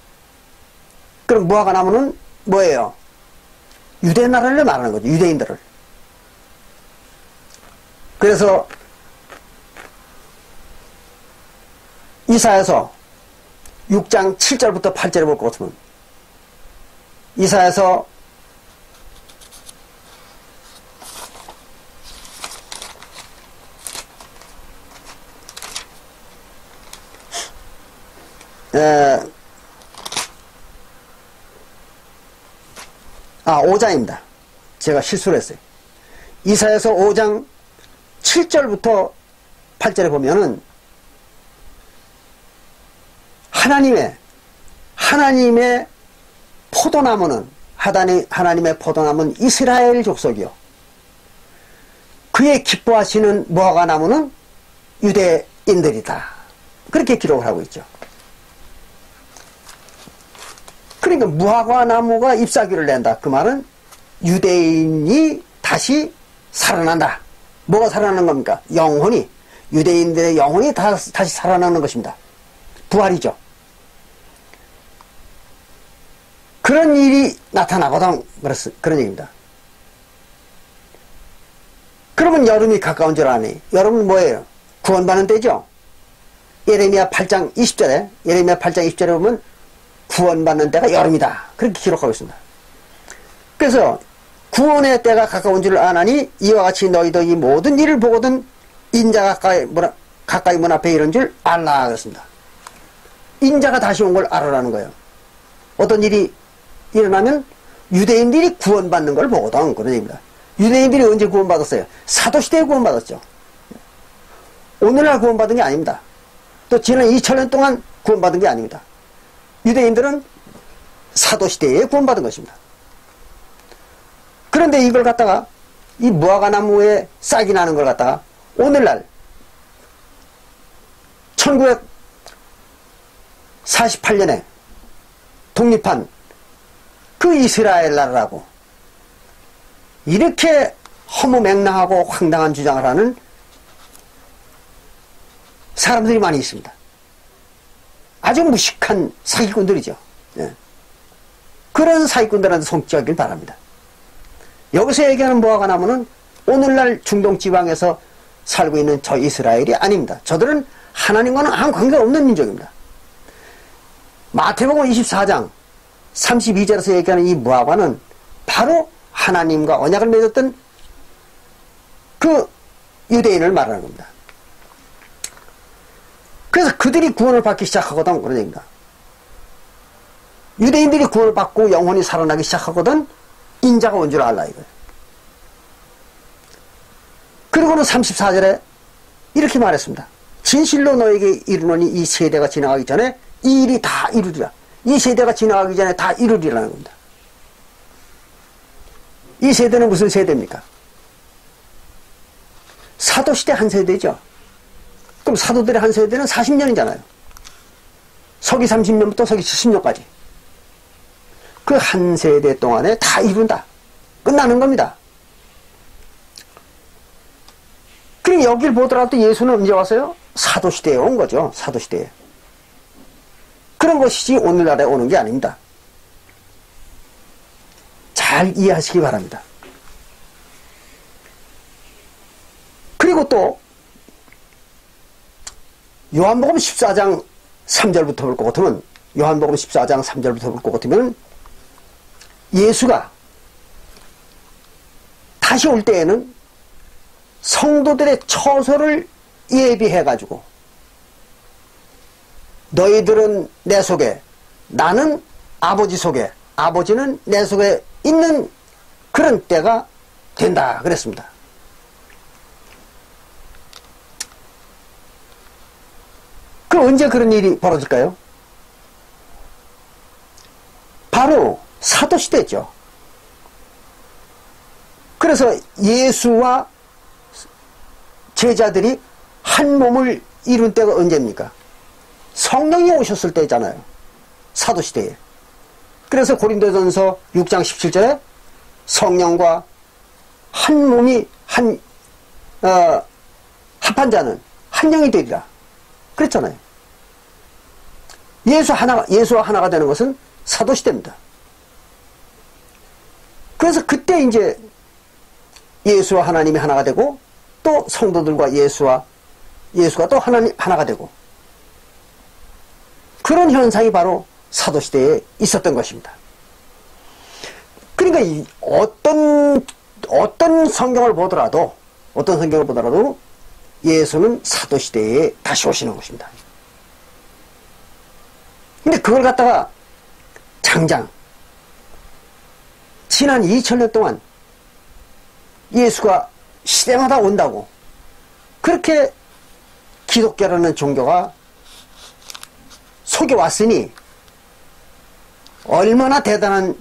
그럼 무화과 나무는 뭐예요? 유대 나라를 말하는 거죠. 유대인들을. 그래서 이사야서 6장 7절부터 8절에 볼 것 같으면 이사야서 에, 5장입니다. 제가 실수를 했어요. 이사야서 5장 7절부터 8절에 보면은 하나님의 포도나무는 하나님의 포도나무는 이스라엘 족속이요. 그의 기뻐하시는 무화과 나무는 유대인들이다. 그렇게 기록을 하고 있죠. 그러니까 무화과 나무가 잎사귀를 낸다. 그 말은 유대인이 다시 살아난다. 뭐가 살아나는 겁니까? 영혼이, 유대인들의 영혼이 다시 살아나는 것입니다. 부활이죠. 그런 일이 나타나거든. 그런 얘기입니다. 그러면 여름이 가까운 줄 아니? 여름은 뭐예요? 구원받는 때죠. 예레미야 8장 20절에 보면 구원받는 때가 여름이다. 그렇게 기록하고 있습니다. 그래서 구원의 때가 가까운 줄 아나니 이와 같이 너희도 이 모든 일을 보거든 인자가 가까이 문 앞에 이런 줄 알라 그랬습니다. 인자가 다시 온 걸 알아라는 거예요. 어떤 일이 일어나면 유대인들이 구원받는 걸 보거든. 그런 얘기입니다. 유대인들이 언제 구원받았어요? 사도시대에 구원받았죠. 오늘날 구원받은 게 아닙니다. 또 지난 2000년 동안 구원받은 게 아닙니다. 유대인들은 사도시대에 구원받은 것입니다. 그런데 이걸 갖다가 이 무화과 나무에 싹이 나는 걸 갖다가 오늘날 1948년에 독립한 그 이스라엘 나라라고 이렇게 허무맹랑하고 황당한 주장을 하는 사람들이 많이 있습니다. 아주 무식한 사기꾼들이죠. 예. 그런 사기꾼들한테 손찌하길 바랍니다. 여기서 얘기하는 무화과 나무는 오늘날 중동 지방에서 살고 있는 저 이스라엘이 아닙니다. 저들은 하나님과는 아무 관계가 없는 민족입니다. 마태복음 24장 32절에서 얘기하는 이 무화과는 바로 하나님과 언약을 맺었던 그 유대인을 말하는 겁니다. 그래서 그들이 구원을 받기 시작하거든 그런 얘기입니다. 유대인들이 구원을 받고 영혼이 살아나기 시작하거든 인자가 온 줄 알라 이거예요. 그리고는 34절에 이렇게 말했습니다. 진실로 너에게 이르노니 이 세대가 지나가기 전에 이 일이 다 이루리라. 이 세대가 지나가기 전에 다 이루리라는 겁니다. 이 세대는 무슨 세대입니까? 사도시대 한 세대죠. 그럼 사도들의 한 세대는 40년이잖아요. 서기 30년부터 서기 70년까지. 그 한 세대 동안에 다 이룬다. 끝나는 겁니다. 그리고 여길 보더라도 예수는 언제 왔어요? 사도시대에 온 거죠. 사도시대에. 그런 것이지 오늘날에 오는 게 아닙니다. 잘 이해하시기 바랍니다. 그리고 또 요한복음 14장 3절부터 볼 것 같으면 요한복음 14장 3절부터 볼 것 같으면 예수가 다시 올 때에는 성도들의 처소를 예비해가지고 너희들은 내 속에 나는 아버지 속에 아버지는 내 속에 있는 그런 때가 된다 그랬습니다. 그럼 언제 그런 일이 벌어질까요? 바로 사도시대죠. 그래서 예수와 제자들이 한 몸을 이룬 때가 언제입니까? 성령이 오셨을 때잖아요. 사도시대에. 그래서 고린도전서 6장 17절에 성령과 한 몸이 합한 자는 한 영이 되리라. 그랬잖아요. 예수와 하나가 되는 것은 사도시대입니다. 그래서 그때 이제 예수와 하나님이 하나가 되고 또 성도들과 예수가 또 하나가 되고 그런 현상이 바로 사도시대에 있었던 것입니다. 그러니까 어떤 성경을 보더라도 예수는 사도시대에 다시 오시는 것입니다. 근데 그걸 갖다가 장장 지난 2000년 동안 예수가 시대마다 온다고 그렇게 기독교라는 종교가 속여왔으니 얼마나 대단한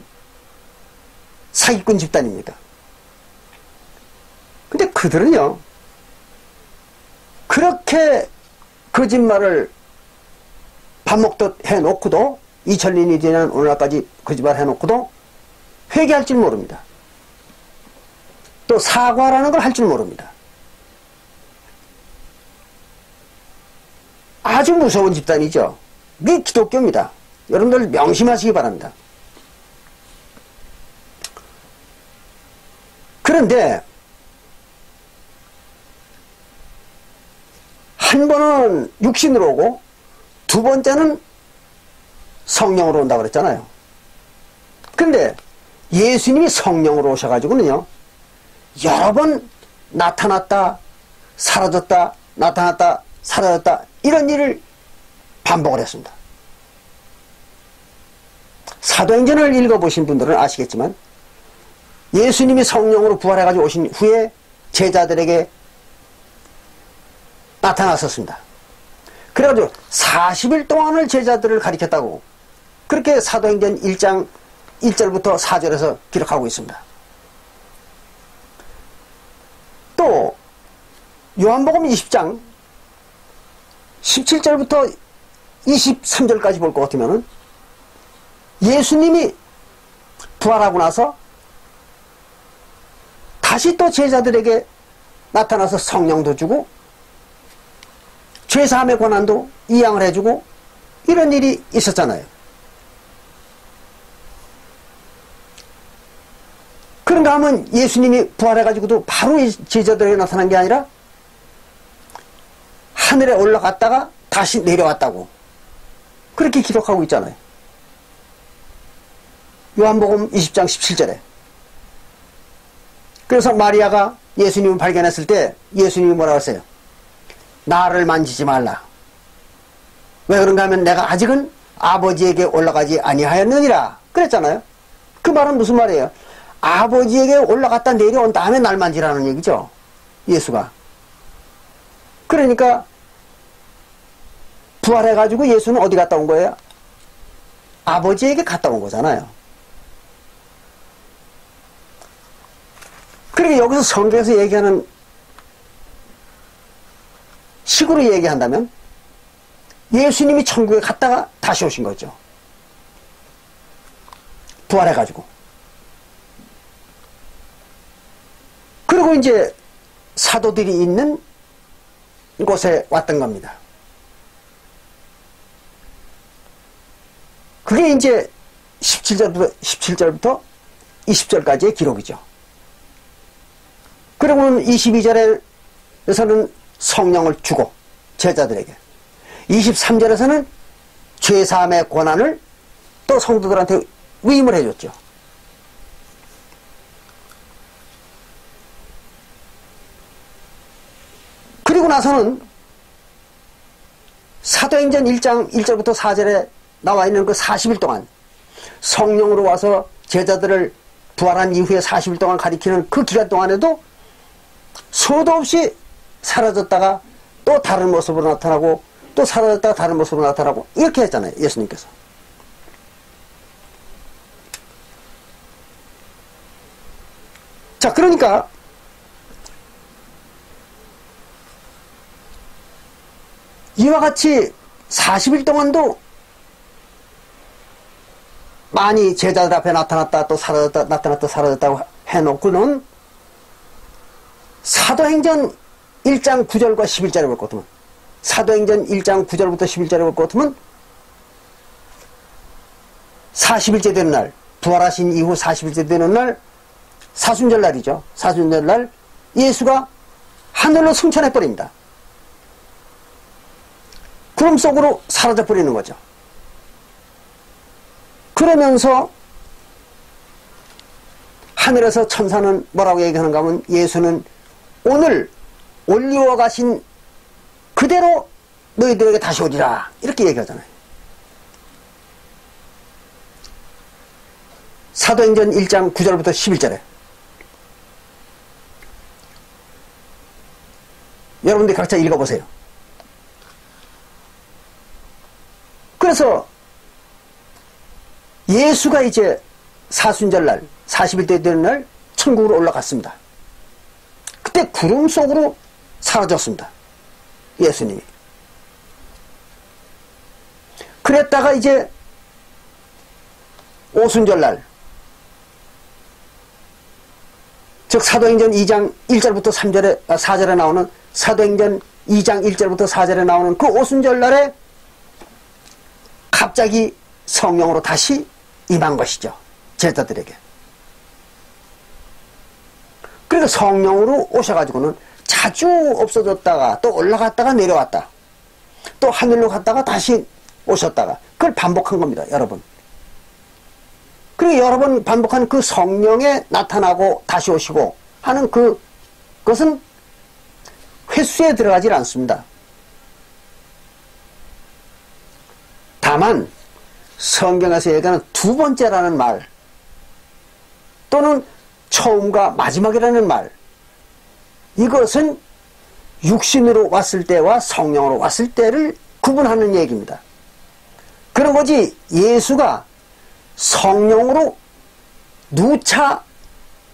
사기꾼 집단입니까? 근데 그들은요, 그렇게 거짓말을 밥 먹듯 해놓고도 2000년이 지난 오늘날까지 거짓말 해놓고도 회개할 줄 모릅니다. 또 사과라는 걸 할 줄 모릅니다. 아주 무서운 집단이죠. 이게 기독교입니다. 여러분들 명심하시기 바랍니다. 그런데 한 번은 육신으로 오고 두 번째는 성령으로 온다고 그랬잖아요. 그런데 예수님이 성령으로 오셔가지고는요, 여러 번 나타났다 사라졌다 나타났다 사라졌다 이런 일을 반복을 했습니다. 사도행전을 읽어보신 분들은 아시겠지만 예수님이 성령으로 부활해가지고 오신 후에 제자들에게 나타났었습니다. 그래가지고 40일 동안을 제자들을 가리켰다고 그렇게 사도행전 1장 1절부터 4절에서 기록하고 있습니다. 또 요한복음 20장 17절부터 23절까지 볼 것 같으면 예수님이 부활하고 나서 다시 또 제자들에게 나타나서 성령도 주고 죄사함의 권한도 이양을 해주고 이런 일이 있었잖아요. 그런가 하면 예수님이 부활해가지고도 바로 제자들에게 나타난 게 아니라 하늘에 올라갔다가 다시 내려왔다고 그렇게 기록하고 있잖아요. 요한복음 20장 17절에. 그래서 마리아가 예수님을 발견했을 때 예수님이 뭐라고 했어요? 나를 만지지 말라. 왜 그런가 하면 내가 아직은 아버지에게 올라가지 아니하였느니라 그랬잖아요. 그 말은 무슨 말이에요? 아버지에게 올라갔다 내려온 다음에 날 만지라는 얘기죠. 예수가. 그러니까 부활해가지고 예수는 어디 갔다 온 거예요? 아버지에게 갔다 온 거잖아요. 그러니까 여기서 성경에서 얘기하는 식으로 얘기한다면 예수님이 천국에 갔다가 다시 오신 거죠. 부활해가지고. 그리고 이제 사도들이 있는 곳에 왔던 겁니다. 그게 이제 17절부터 20절까지의 기록이죠. 그리고는 22절에서는 성령을 주고 제자들에게 23절에서는 죄사함의 권한을 또 성도들한테 위임을 해줬죠. 그리고 나서는 사도행전 1장 1절부터 4절에 나와 있는 그 40일 동안 성령으로 와서 제자들을 부활한 이후에 40일 동안 가리키는 그 기간 동안에도 수도 없이 사라졌다가 또 다른 모습으로 나타나고 또 사라졌다가 다른 모습으로 나타나고 이렇게 했잖아요. 예수님께서. 자, 그러니까 이와 같이 40일 동안도 많이 제자들 앞에 나타났다 또 사라졌다 나타났다 사라졌다고 해놓고는 사도행전 1장 9절과 11절에 볼 것 같으면 사도행전 1장 9절부터 11절에 볼 것 같으면 40일째 되는 날 부활하신 이후 40일째 되는 날 사순절 날이죠. 사순절 날 예수가 하늘로 승천해버립니다. 구름 속으로 사라져버리는 거죠. 그러면서 하늘에서 천사는 뭐라고 얘기하는가 하면 예수는 오늘 올리워 가신 그대로 너희들에게 다시 오리라 이렇게 얘기하잖아요. 사도행전 1장 9절부터 11절에 여러분들이 각자 읽어보세요. 그래서 예수가 이제 사순절날 40일 되는 날 천국으로 올라갔습니다. 그때 구름 속으로 사라졌습니다. 예수님이. 그랬다가 이제 오순절날 즉 사도행전 2장 1절부터 4절에 나오는 사도행전 2장 1절부터 4절에 나오는 그 오순절날에 갑자기 성령으로 다시 임한 것이죠. 제자들에게. 그러니까 성령으로 오셔가지고는 자주 없어졌다가 또 올라갔다가 내려왔다. 또 하늘로 갔다가 다시 오셨다가 그걸 반복한 겁니다. 여러분. 그리고 여러 번 반복하는 그 성령에 나타나고 다시 오시고 하는 그것은 횟수에 들어가질 않습니다. 다만 성경에서 얘기하는 두 번째라는 말 또는 처음과 마지막이라는 말 이것은 육신으로 왔을 때와 성령으로 왔을 때를 구분하는 얘기입니다. 그런 거지 예수가 성령으로 누차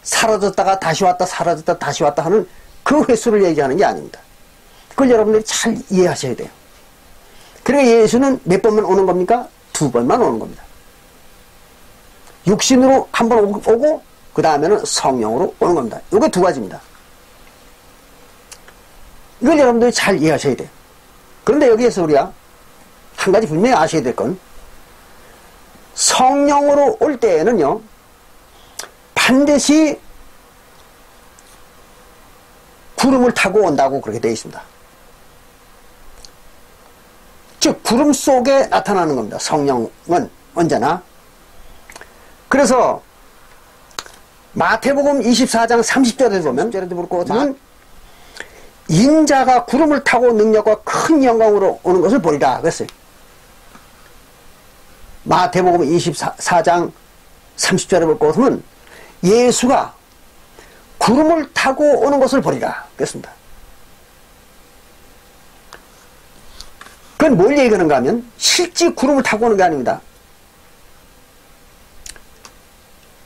사라졌다가 다시 왔다 사라졌다 다시 왔다 하는 그 횟수를 얘기하는 게 아닙니다. 그걸 여러분들이 잘 이해하셔야 돼요. 그러니까 예수는 몇 번만 오는 겁니까? 두 번만 오는 겁니다. 육신으로 한 번 오고 그 다음에는 성령으로 오는 겁니다. 이게 두 가지입니다. 이걸 여러분들이 잘 이해하셔야 돼요. 그런데 여기에서 우리가 한 가지 분명히 아셔야 될 건 성령으로 올 때에는요 반드시 구름을 타고 온다고 그렇게 되어 있습니다. 즉 구름 속에 나타나는 겁니다. 성령은 언제나. 그래서 마태복음 24장 30절에 보면 인자가 구름을 타고 능력과 큰 영광으로 오는 것을 보리라 그랬어요. 마태복음 24장 30절에 볼 것은 예수가 구름을 타고 오는 것을 보리라 그랬습니다. 그건 뭘 얘기하는가 하면 실제 구름을 타고 오는 게 아닙니다.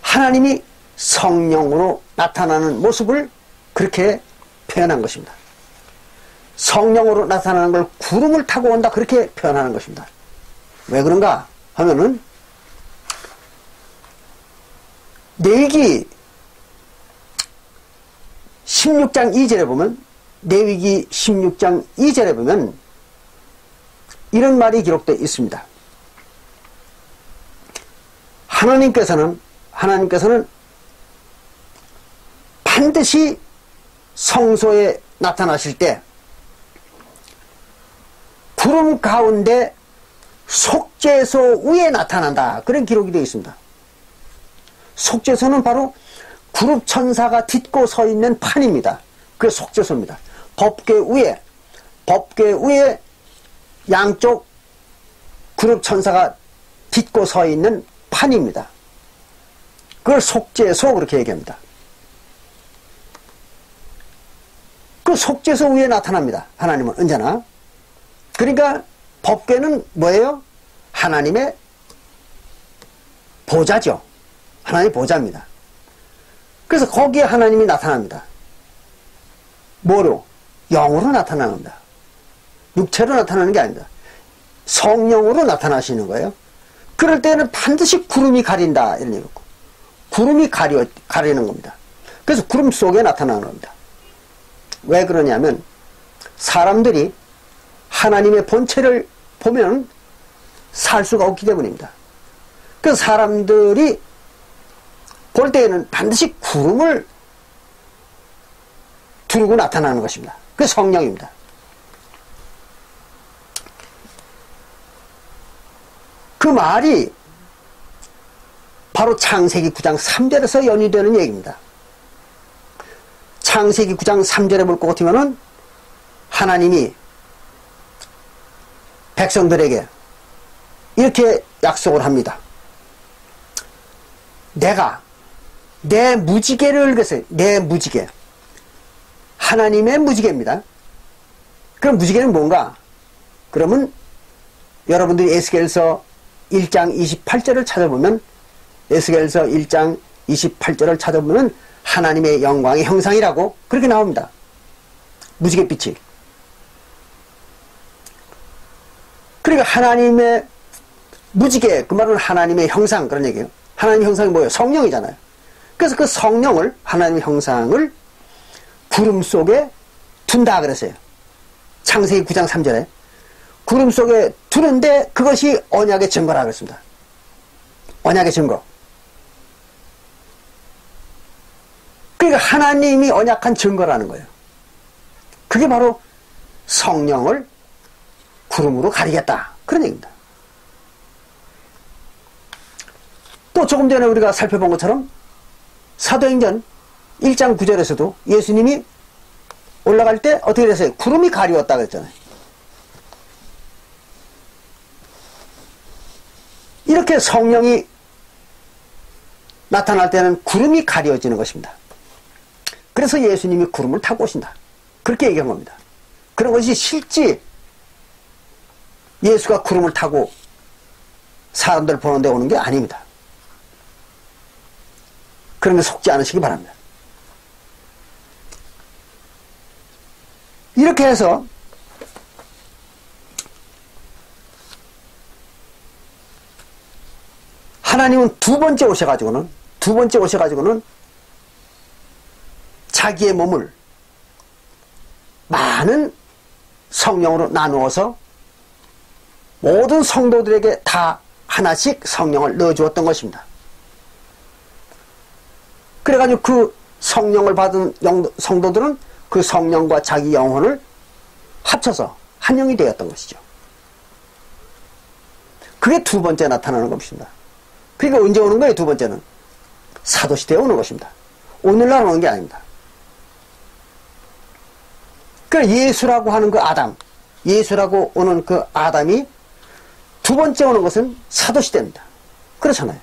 하나님이 성령으로 나타나는 모습을 그렇게 표현한 것입니다. 성령으로 나타나는 걸 구름을 타고 온다 그렇게 표현하는 것입니다. 왜 그런가 하면은 레위기 16장 2절에 보면 레위기 16장 2절에 보면 이런 말이 기록되어 있습니다. 하나님께서는 반드시 성소에 나타나실 때 구름 가운데 속죄소 위에 나타난다. 그런 기록이 되어 있습니다. 속죄소는 바로 구룹천사가 딛고 서 있는 판입니다. 그게 속죄소입니다. 법궤 위에 양쪽 구룹천사가 딛고 서 있는 판입니다. 그걸 속죄소 그렇게 얘기합니다. 그 속죄소 위에 나타납니다. 하나님은 언제나. 그러니까 법궤는 뭐예요? 하나님의 보좌죠. 하나님의 보좌입니다. 그래서 거기에 하나님이 나타납니다. 뭐로? 영으로 나타나는 겁니다. 육체로 나타나는 게 아닙니다. 성령으로 나타나시는 거예요. 그럴 때는 반드시 구름이 가린다 이런 얘기고 구름이 가리는 겁니다. 그래서 구름 속에 나타나는 겁니다. 왜 그러냐면 사람들이 하나님의 본체를 보면 살 수가 없기 때문입니다. 그래서 사람들이 볼 때에는 반드시 구름을 두르고 나타나는 것입니다. 그게 성령입니다. 그 말이 바로 창세기 9장 3절에서 연유되는 얘기입니다. 창세기 9장 3절에 볼 것 같으면은 하나님이 백성들에게 이렇게 약속을 합니다. 내가 내 무지개를 그랬어요. 내 무지개. 하나님의 무지개입니다. 그럼 무지개는 뭔가? 그러면 여러분들이 에스겔서 1장 28절을 찾아보면 에스겔서 1장 28절을 찾아보면 하나님의 영광의 형상이라고 그렇게 나옵니다. 무지갯빛이. 그러니까 하나님의 무지개, 그 말은 하나님의 형상, 그런 얘기예요. 하나님의 형상이 뭐예요? 성령이잖아요. 그래서 그 성령을, 하나님의 형상을 구름 속에 둔다 그랬어요. 창세기 9장 3절에. 구름 속에 두는데 그것이 언약의 증거라 그랬습니다. 언약의 증거. 그러니까 하나님이 언약한 증거라는 거예요. 그게 바로 성령을 구름으로 가리겠다. 그런 얘기입니다. 또 조금 전에 우리가 살펴본 것처럼 사도행전 1장 9절에서도 예수님이 올라갈 때 어떻게 됐어요? 구름이 가리웠다 그랬잖아요. 이렇게 성령이 나타날 때는 구름이 가려지는 것입니다. 그래서 예수님이 구름을 타고 오신다. 그렇게 얘기한 겁니다. 그런 것이 실제 예수가 구름을 타고 사람들 보는 데 오는 게 아닙니다. 그런 데 속지 않으시기 바랍니다. 이렇게 해서 하나님은 두 번째 오셔가지고는 자기의 몸을 많은 성령으로 나누어서 모든 성도들에게 다 하나씩 성령을 넣어주었던 것입니다. 그래가지고 그 성령을 받은 성도들은 그 성령과 자기 영혼을 합쳐서 한 영이 되었던 것이죠. 그게 두 번째 나타나는 것입니다. 그러니까 언제 오는 거예요? 두 번째는 사도시대에 오는 것입니다. 오늘날 오는 게 아닙니다. 그러니까 예수라고 하는 그 아담, 예수라고 오는 그 아담이 두 번째 오는 것은 사도시대입니다. 그렇잖아요.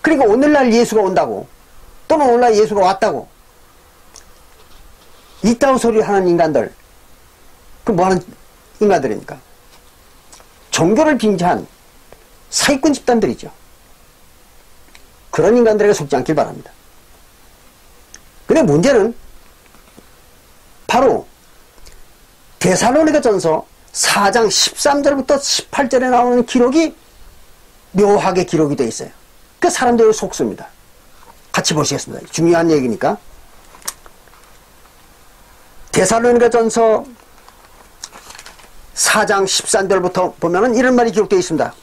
그러니까 오늘날 예수가 온다고, 또는 오늘날 예수가 왔다고 이따위 소리 하는 인간들, 그 뭐하는 인간들입니까? 종교를 빙자한 사기꾼 집단들이죠. 그런 인간들에게 속지 않길 바랍니다. 근데 문제는 바로 데살로니가전서 4장 13절부터 18절에 나오는 기록이 묘하게 기록이 되어 있어요. 그 사람들을 속습니다. 같이 보시겠습니다. 중요한 얘기니까. 데살로니가전서 4장 13절부터 보면은 이런 말이 기록되어 있습니다.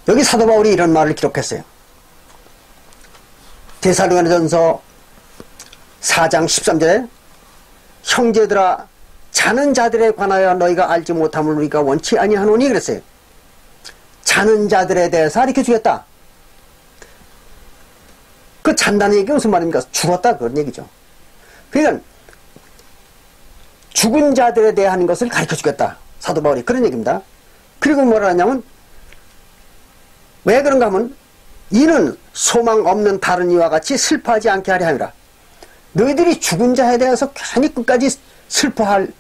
여기 사도 바울이 이런 말을 기록했어요. 데살로니가전서 4장 13절에 형제들아 자는 자들에 관하여 너희가 알지 못함을 우리가 원치 아니하노니 그랬어요. 자는 자들에 대해서 가르쳐 주겠다. 그 잔다는 얘기가 무슨 말입니까? 죽었다 그런 얘기죠. 그러니까 죽은 자들에 대한 것을 가르쳐 주겠다. 사도 바울이 그런 얘기입니다. 그리고 뭐라 하냐면 왜 그런가 하면 이는 소망 없는 다른 이와 같이 슬퍼하지 않게 하려 함이라. 너희들이 죽은 자에 대해서 괜히 끝까지 슬퍼하는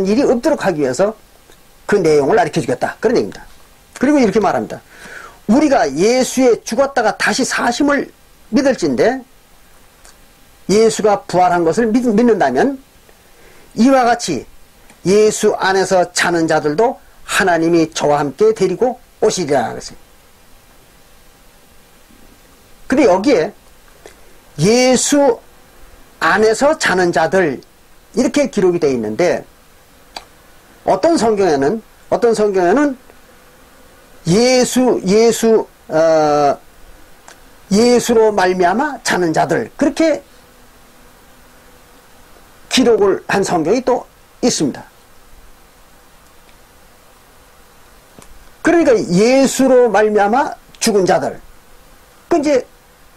일이 없도록 하기 위해서 그 내용을 가르쳐 주겠다. 그런 얘기입니다. 그리고 이렇게 말합니다. 우리가 예수의 죽었다가 다시 사심을 믿을진데 예수가 부활한 것을 믿는다면 이와 같이 예수 안에서 자는 자들도 하나님이 저와 함께 데리고 오시리라 그랬어요. 근데 여기에 예수 안에서 자는 자들 이렇게 기록이 되어 있는데 어떤 성경에는 예수로 말미암아 자는 자들, 그렇게 기록을 한 성경이 또 있습니다. 그러니까 예수로 말미암아 죽은 자들, 그 이제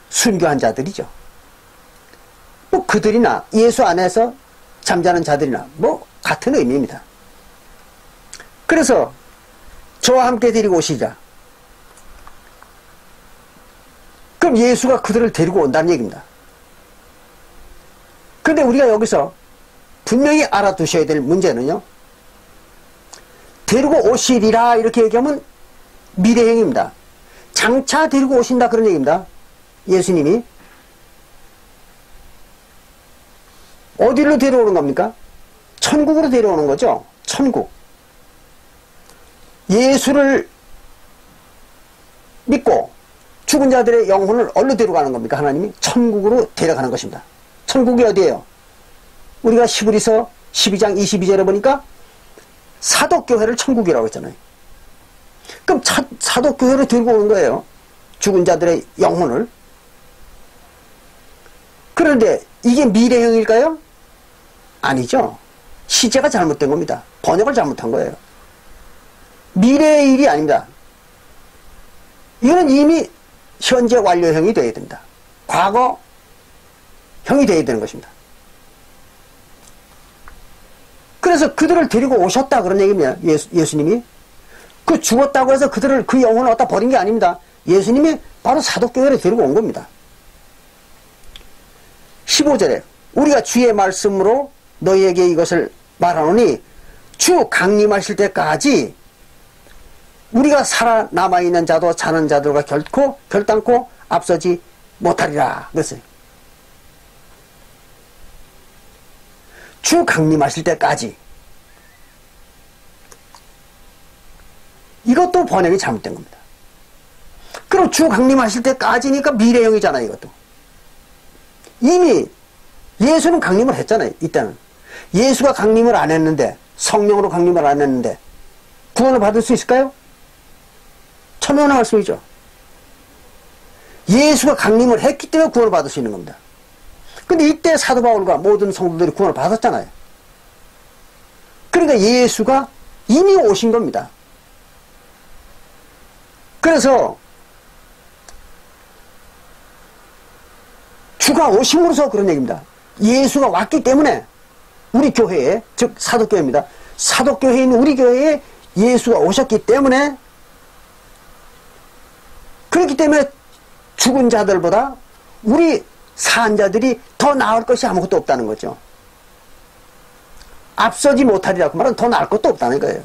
순교한 자들이죠. 뭐 그들이나 예수 안에서 잠자는 자들이나 뭐 같은 의미입니다. 그래서 저와 함께 데리고 오시자. 그럼 예수가 그들을 데리고 온다는 얘기입니다. 그런데 우리가 여기서 분명히 알아두셔야 될 문제는요, 데리고 오시리라 이렇게 얘기하면 미래형입니다. 장차 데리고 오신다 그런 얘기입니다. 예수님이 어디로 데려오는 겁니까? 천국으로 데려오는 거죠. 천국. 예수를 믿고 죽은 자들의 영혼을 어디로 데려가는 겁니까? 하나님이 천국으로 데려가는 것입니다. 천국이 어디예요? 우리가 히브리서 12장 22절에 보니까 사도교회를 천국이라고 했잖아요. 그럼 사도교회로 데리고 오는 거예요. 죽은 자들의 영혼을. 그런데 이게 미래형일까요? 아니죠. 시제가 잘못된 겁니다. 번역을 잘못한 거예요. 미래의 일이 아닙니다. 이거는 이미 현재 완료형이 되어야 됩니다. 과거형이 되어야 되는 것입니다. 그래서 그들을 데리고 오셨다 그런 얘기입니다. 예수님이. 그 죽었다고 해서 그들을, 그 영혼을 갖다 버린 게 아닙니다. 예수님이 바로 사도교회를 데리고 온 겁니다. 15절에 우리가 주의 말씀으로 너희에게 이것을 말하노니 주 강림하실 때까지 우리가 살아남아있는 자도 자는 자들과 결단코 앞서지 못하리라 그랬어요. 주 강림하실 때까지. 이것도 번역이 잘못된 겁니다. 그럼 주 강림하실 때까지니까 미래형이잖아요. 이것도. 이미 예수는 강림을 했잖아요. 이때는. 예수가 강림을 안 했는데, 성령으로 강림을 안 했는데 구원을 받을 수 있을까요? 천만의 말씀이죠. 예수가 강림을 했기 때문에 구원을 받을 수 있는 겁니다. 근데 이때 사도 바울과 모든 성도들이 구원을 받았잖아요. 그러니까 예수가 이미 오신 겁니다. 그래서 주가 오심으로써 그런 얘기입니다. 예수가 왔기 때문에 우리 교회에, 즉 사도교회입니다. 사도교회에 있는 우리 교회에 예수가 오셨기 때문에, 그렇기 때문에 죽은 자들보다 우리 산 자들이 더 나을 것이 아무것도 없다는 거죠. 앞서지 못하리라고 말하면 더 나을 것도 없다는 거예요.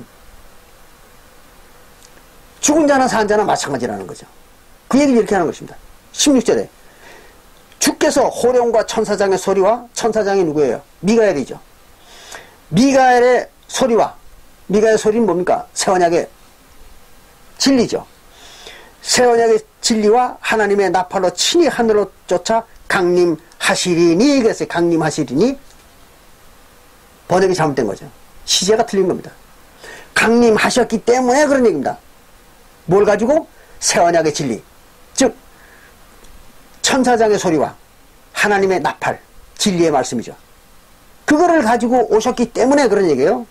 죽은 자나 산 자나 마찬가지라는 거죠. 그 얘기를 이렇게 하는 것입니다. 16절에 주께서 호령과 천사장의 소리와, 천사장이 누구예요? 미가엘이죠. 미가엘의 소리와, 미가엘의 소리는 뭡니까? 새 언약의 진리죠. 새 언약의 진리와 하나님의 나팔로 친히 하늘로 쫓아 강림하시리니, 그랬어요. 강림하시리니. 번역이 잘못된 거죠. 시제가 틀린 겁니다. 강림하셨기 때문에 그런 얘기입니다. 뭘 가지고? 새 언약의 진리, 즉 천사장의 소리와 하나님의 나팔, 진리의 말씀이죠. 그거를 가지고 오셨기 때문에 그런 얘기예요.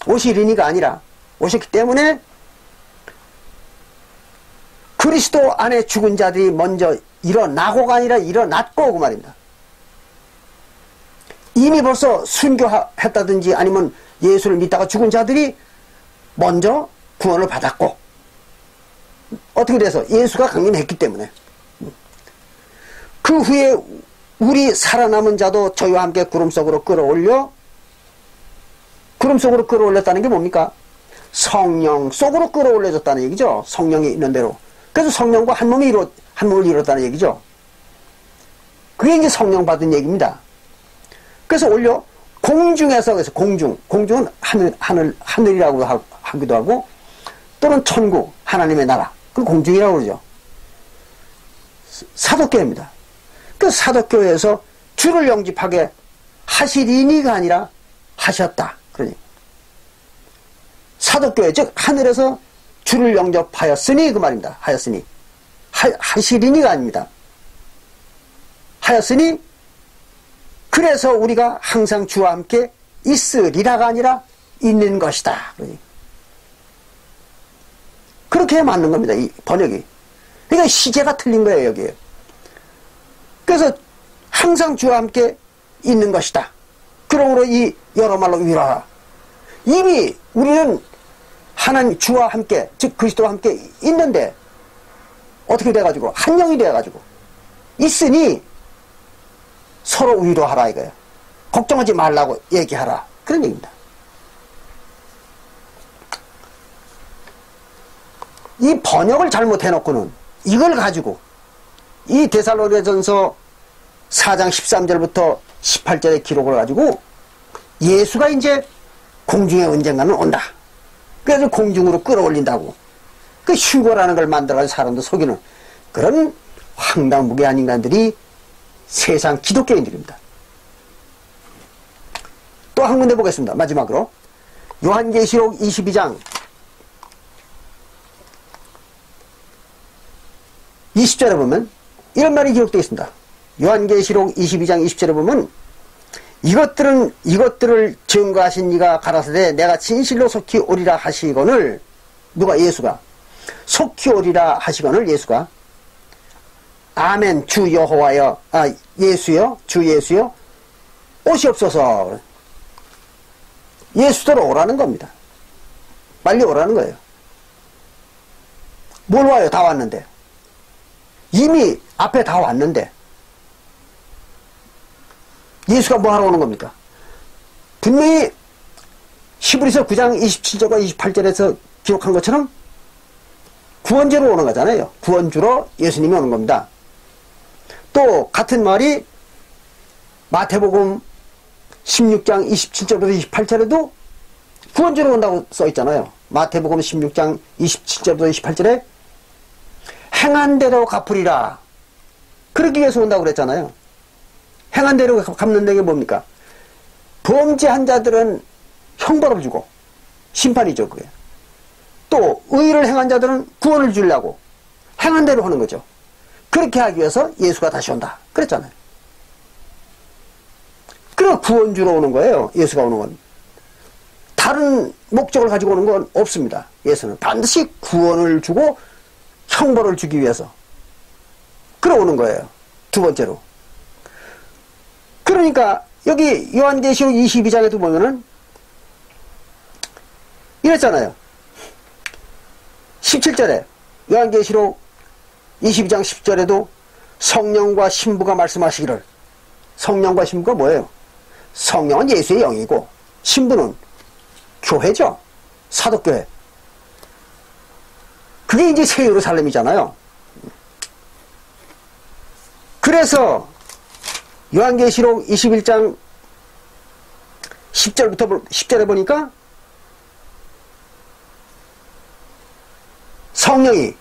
오시리니가 아니라 오셨기 때문에 그리스도 안에 죽은 자들이 먼저 일어나고가 아니라 일어났고 그 말입니다. 이미 벌써 순교했다든지 아니면 예수를 믿다가 죽은 자들이 먼저 구원을 받았고, 어떻게 돼서? 예수가 강림했기 때문에. 그 후에 우리 살아남은 자도 저희와 함께 구름 속으로 끌어올렸다는 게 뭡니까? 성령 속으로 끌어올려졌다는 얘기죠. 성령이 있는 대로. 그래서 성령과 한 몸을 이뤘다는 얘기죠. 그게 이제 성령 받은 얘기입니다. 그래서 올려 공중에서, 그래서 공중은 하늘이라고 하기도 하고, 또는 천국, 하나님의 나라, 그 공중이라고 그러죠. 사도교회입니다. 그 사도교회에서 주를 영접하게 하시리니가 아니라 하셨다. 그러니 사도교회, 즉 하늘에서 주를 영접하였으니 그 말입니다. 하였으니. 하시리니가 아닙니다. 하였으니 그래서 우리가 항상 주와 함께 있으리라가 아니라 있는 것이다. 그렇게 맞는 겁니다. 이 번역이. 그러니까 시제가 틀린 거예요. 여기에. 그래서 항상 주와 함께 있는 것이다. 그러므로 이 여러 말로 위로하라. 이미 우리는 하나님 주와 함께, 즉 그리스도와 함께 있는데 어떻게 돼가지고 한 영이 돼가지고 있으니 서로 위로하라 이거예요. 걱정하지 말라고 얘기하라. 그런 얘기입니다. 이 번역을 잘못해놓고는 이걸 가지고 이 데살로니가전서 4장 13절부터 18절의 기록을 가지고 예수가 이제 공중에 언젠가는 온다. 그래서 공중으로 끌어올린다고. 그 휴거라는 걸 만들어가지고 사람도 속이는 그런 황당무계한 인간들이 세상 기독교인들입니다. 또 한 군데 보겠습니다. 마지막으로 요한계시록 22장 20절에 보면 이런 말이 기록되어 있습니다. 요한계시록 22장 20절에 보면 이것들을 증거하신 이가 가라사대 내가 진실로 속히 오리라 하시거늘 누가 예수가 속히 오리라 하시거늘 예수가 아멘 주 여호와여 예수여 주 예수여 오시옵소서. 예수대로 오라는 겁니다. 빨리 오라는 거예요. 뭘 와요? 다 왔는데. 이미 앞에 다 왔는데 예수가 뭐 하러 오는 겁니까? 분명히 히브리서 9장 27절과 28절에서 기록한 것처럼 구원주로 오는 거잖아요. 구원주로 예수님이 오는 겁니다. 또 같은 말이 마태복음 16장 27절부터 28절에도 구원주로 온다고 써있잖아요. 마태복음 16장 27절부터 28절에 행한 대로 갚으리라. 그러기 위해서 온다고 그랬잖아요. 행한 대로 갚는 게 뭡니까? 범죄한 자들은 형벌을 주고 심판이죠. 그게. 또 의를 행한 자들은 구원을 주려고 행한 대로 하는 거죠. 그렇게 하기 위해서 예수가 다시 온다. 그랬잖아요. 그래서 구원주로 오는 거예요. 예수가 오는 건. 다른 목적을 가지고 오는 건 없습니다. 예수는 반드시 구원을 주고 형벌을 주기 위해서 그러오는 거예요. 두 번째로. 그러니까 여기 요한계시록 22장에도 보면은 이랬잖아요. 17절에 요한계시록 22장 10절에도 성령과 신부가 말씀하시기를. 성령과 신부가 뭐예요? 성령은 예수의 영이고 신부는 교회죠. 사도교회. 그게 이제 새 예루살렘이잖아요. 그래서 요한계시록 21장 10절에 보니까 성령이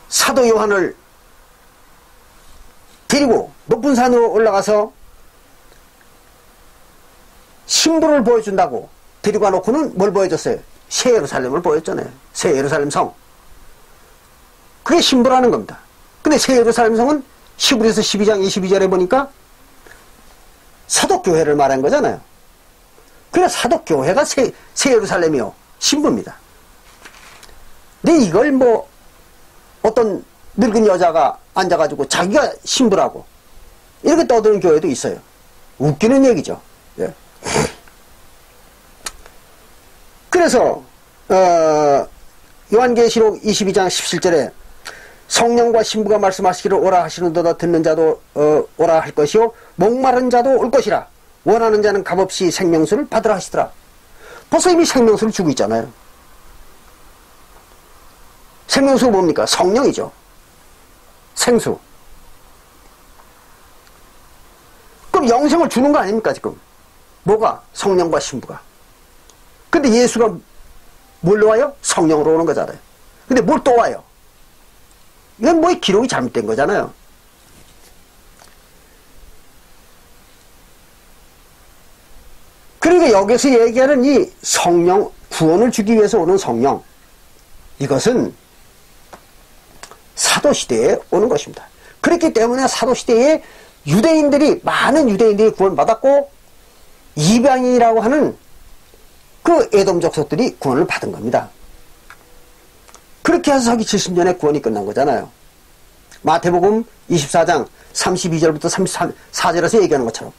사도 요한을 데리고 높은 산으로 올라가서 신부를 보여준다고 데리고 가놓고는 뭘 보여줬어요? 새 예루살렘을 보였잖아요. 새 예루살렘 성. 그게 신부라는 겁니다. 근데 새 예루살렘 성은 히브리서 12장 22절에 보니까 사도교회를 말한 거잖아요. 그래서 사도교회가 새 예루살렘이요. 신부입니다. 근데 이걸 뭐 어떤 늙은 여자가 앉아가지고 자기가 신부라고 이렇게 떠드는 교회도 있어요. 웃기는 얘기죠. 예. 그래서 요한계시록 22장 17절에 성령과 신부가 말씀하시기를 오라 하시는도다 듣는 자도 오라 할 것이요 목마른 자도 올 것이라 원하는 자는 값없이 생명수를 받으라 하시더라. 벌써 이미 생명수를 주고 있잖아요. 생명수가 뭡니까? 성령이죠. 생수. 그럼 영생을 주는 거 아닙니까 지금? 뭐가? 성령과 신부가. 근데 예수가 뭘로 와요? 성령으로 오는 거잖아요. 근데 뭘 또 와요? 이건 뭐 기록이 잘못된 거잖아요. 그러니까 여기서 얘기하는 이 성령 구원을 주기 위해서 오는 성령, 이것은 사도시대에 오는 것입니다. 그렇기 때문에 사도시대에 많은 유대인들이 구원받았고 이방인이라고 하는 그 에돔 족속들이 구원을 받은 겁니다. 그렇게 해서 서기 70년에 구원이 끝난 거잖아요. 마태복음 24장 32절부터 34절에서 얘기하는 것처럼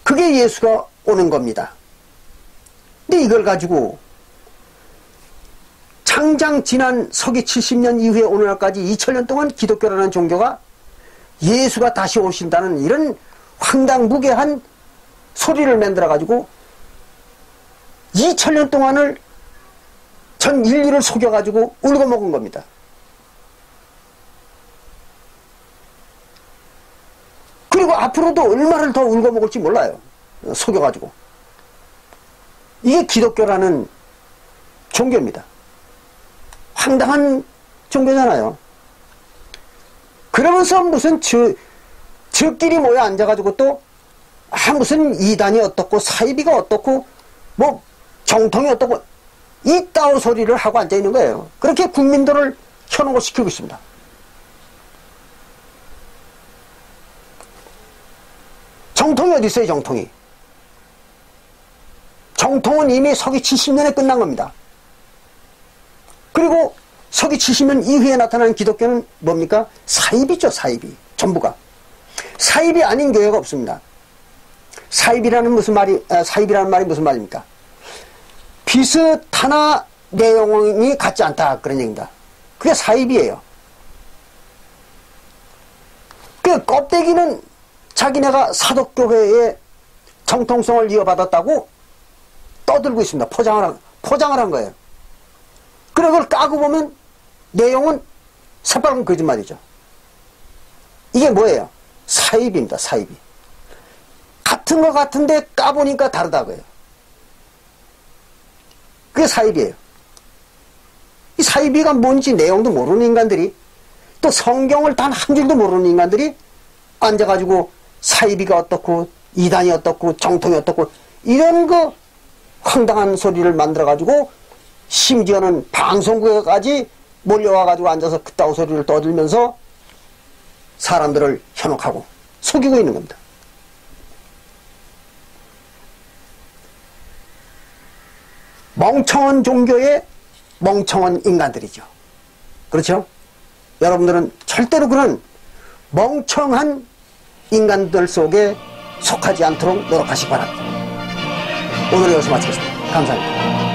그게 예수가 오는 겁니다. 근데 이걸 가지고 장장 지난 서기 70년 이후에 오늘날까지 2000년 동안 기독교라는 종교가 예수가 다시 오신다는 이런 황당무계한 소리를 만들어 가지고 2000년 동안을 전 인류를 속여 가지고 울고 먹은 겁니다. 그리고 앞으로도 얼마를 더 울고 먹을지 몰라요. 속여 가지고. 이게 기독교라는 종교입니다. 황당한 종교잖아요. 그러면서 무슨 저끼리 모여 앉아가지고 또 무슨 이단이 어떻고 사이비가 어떻고 뭐 정통이 어떻고 이따오 소리를 하고 앉아있는 거예요. 그렇게 국민들을 현혹을 시키고 있습니다. 정통이 어디 있어요? 정통이. 정통은 이미 서기 70년에 끝난 겁니다. 그리고 서기 70년 이후에 나타나는 기독교는 뭡니까? 사입이죠. 사입이. 전부가. 사입이 아닌 교회가 없습니다. 사입이라는 말이 무슨 말입니까? 비슷하나 내용이 같지 않다. 그런 얘기입니다. 그게 사입이에요. 그 껍데기는 자기네가 사독교회의 정통성을 이어받았다고 떠들고 있습니다. 포장을 한 거예요. 그리고 그걸 까고 보면 내용은 새빨간 거짓말이죠. 이게 뭐예요? 사입입니다. 사입이. 같은 거 같은데 까보니까 다르다고요. 그게 사입이에요. 이 사입이가 뭔지 내용도 모르는 인간들이, 또 성경을 단 한 줄도 모르는 인간들이 앉아가지고 사입이가 어떻고 이단이 어떻고 정통이 어떻고 이런 거 황당한 소리를 만들어가지고 심지어는 방송국에까지 몰려와가지고 앉아서 그따구 소리를 떠들면서 사람들을 현혹하고 속이고 있는 겁니다. 멍청한 종교의 멍청한 인간들이죠. 그렇죠? 여러분들은 절대로 그런 멍청한 인간들 속에 속하지 않도록 노력하시기 바랍니다. 오늘 여기서 마치겠습니다. 감사합니다.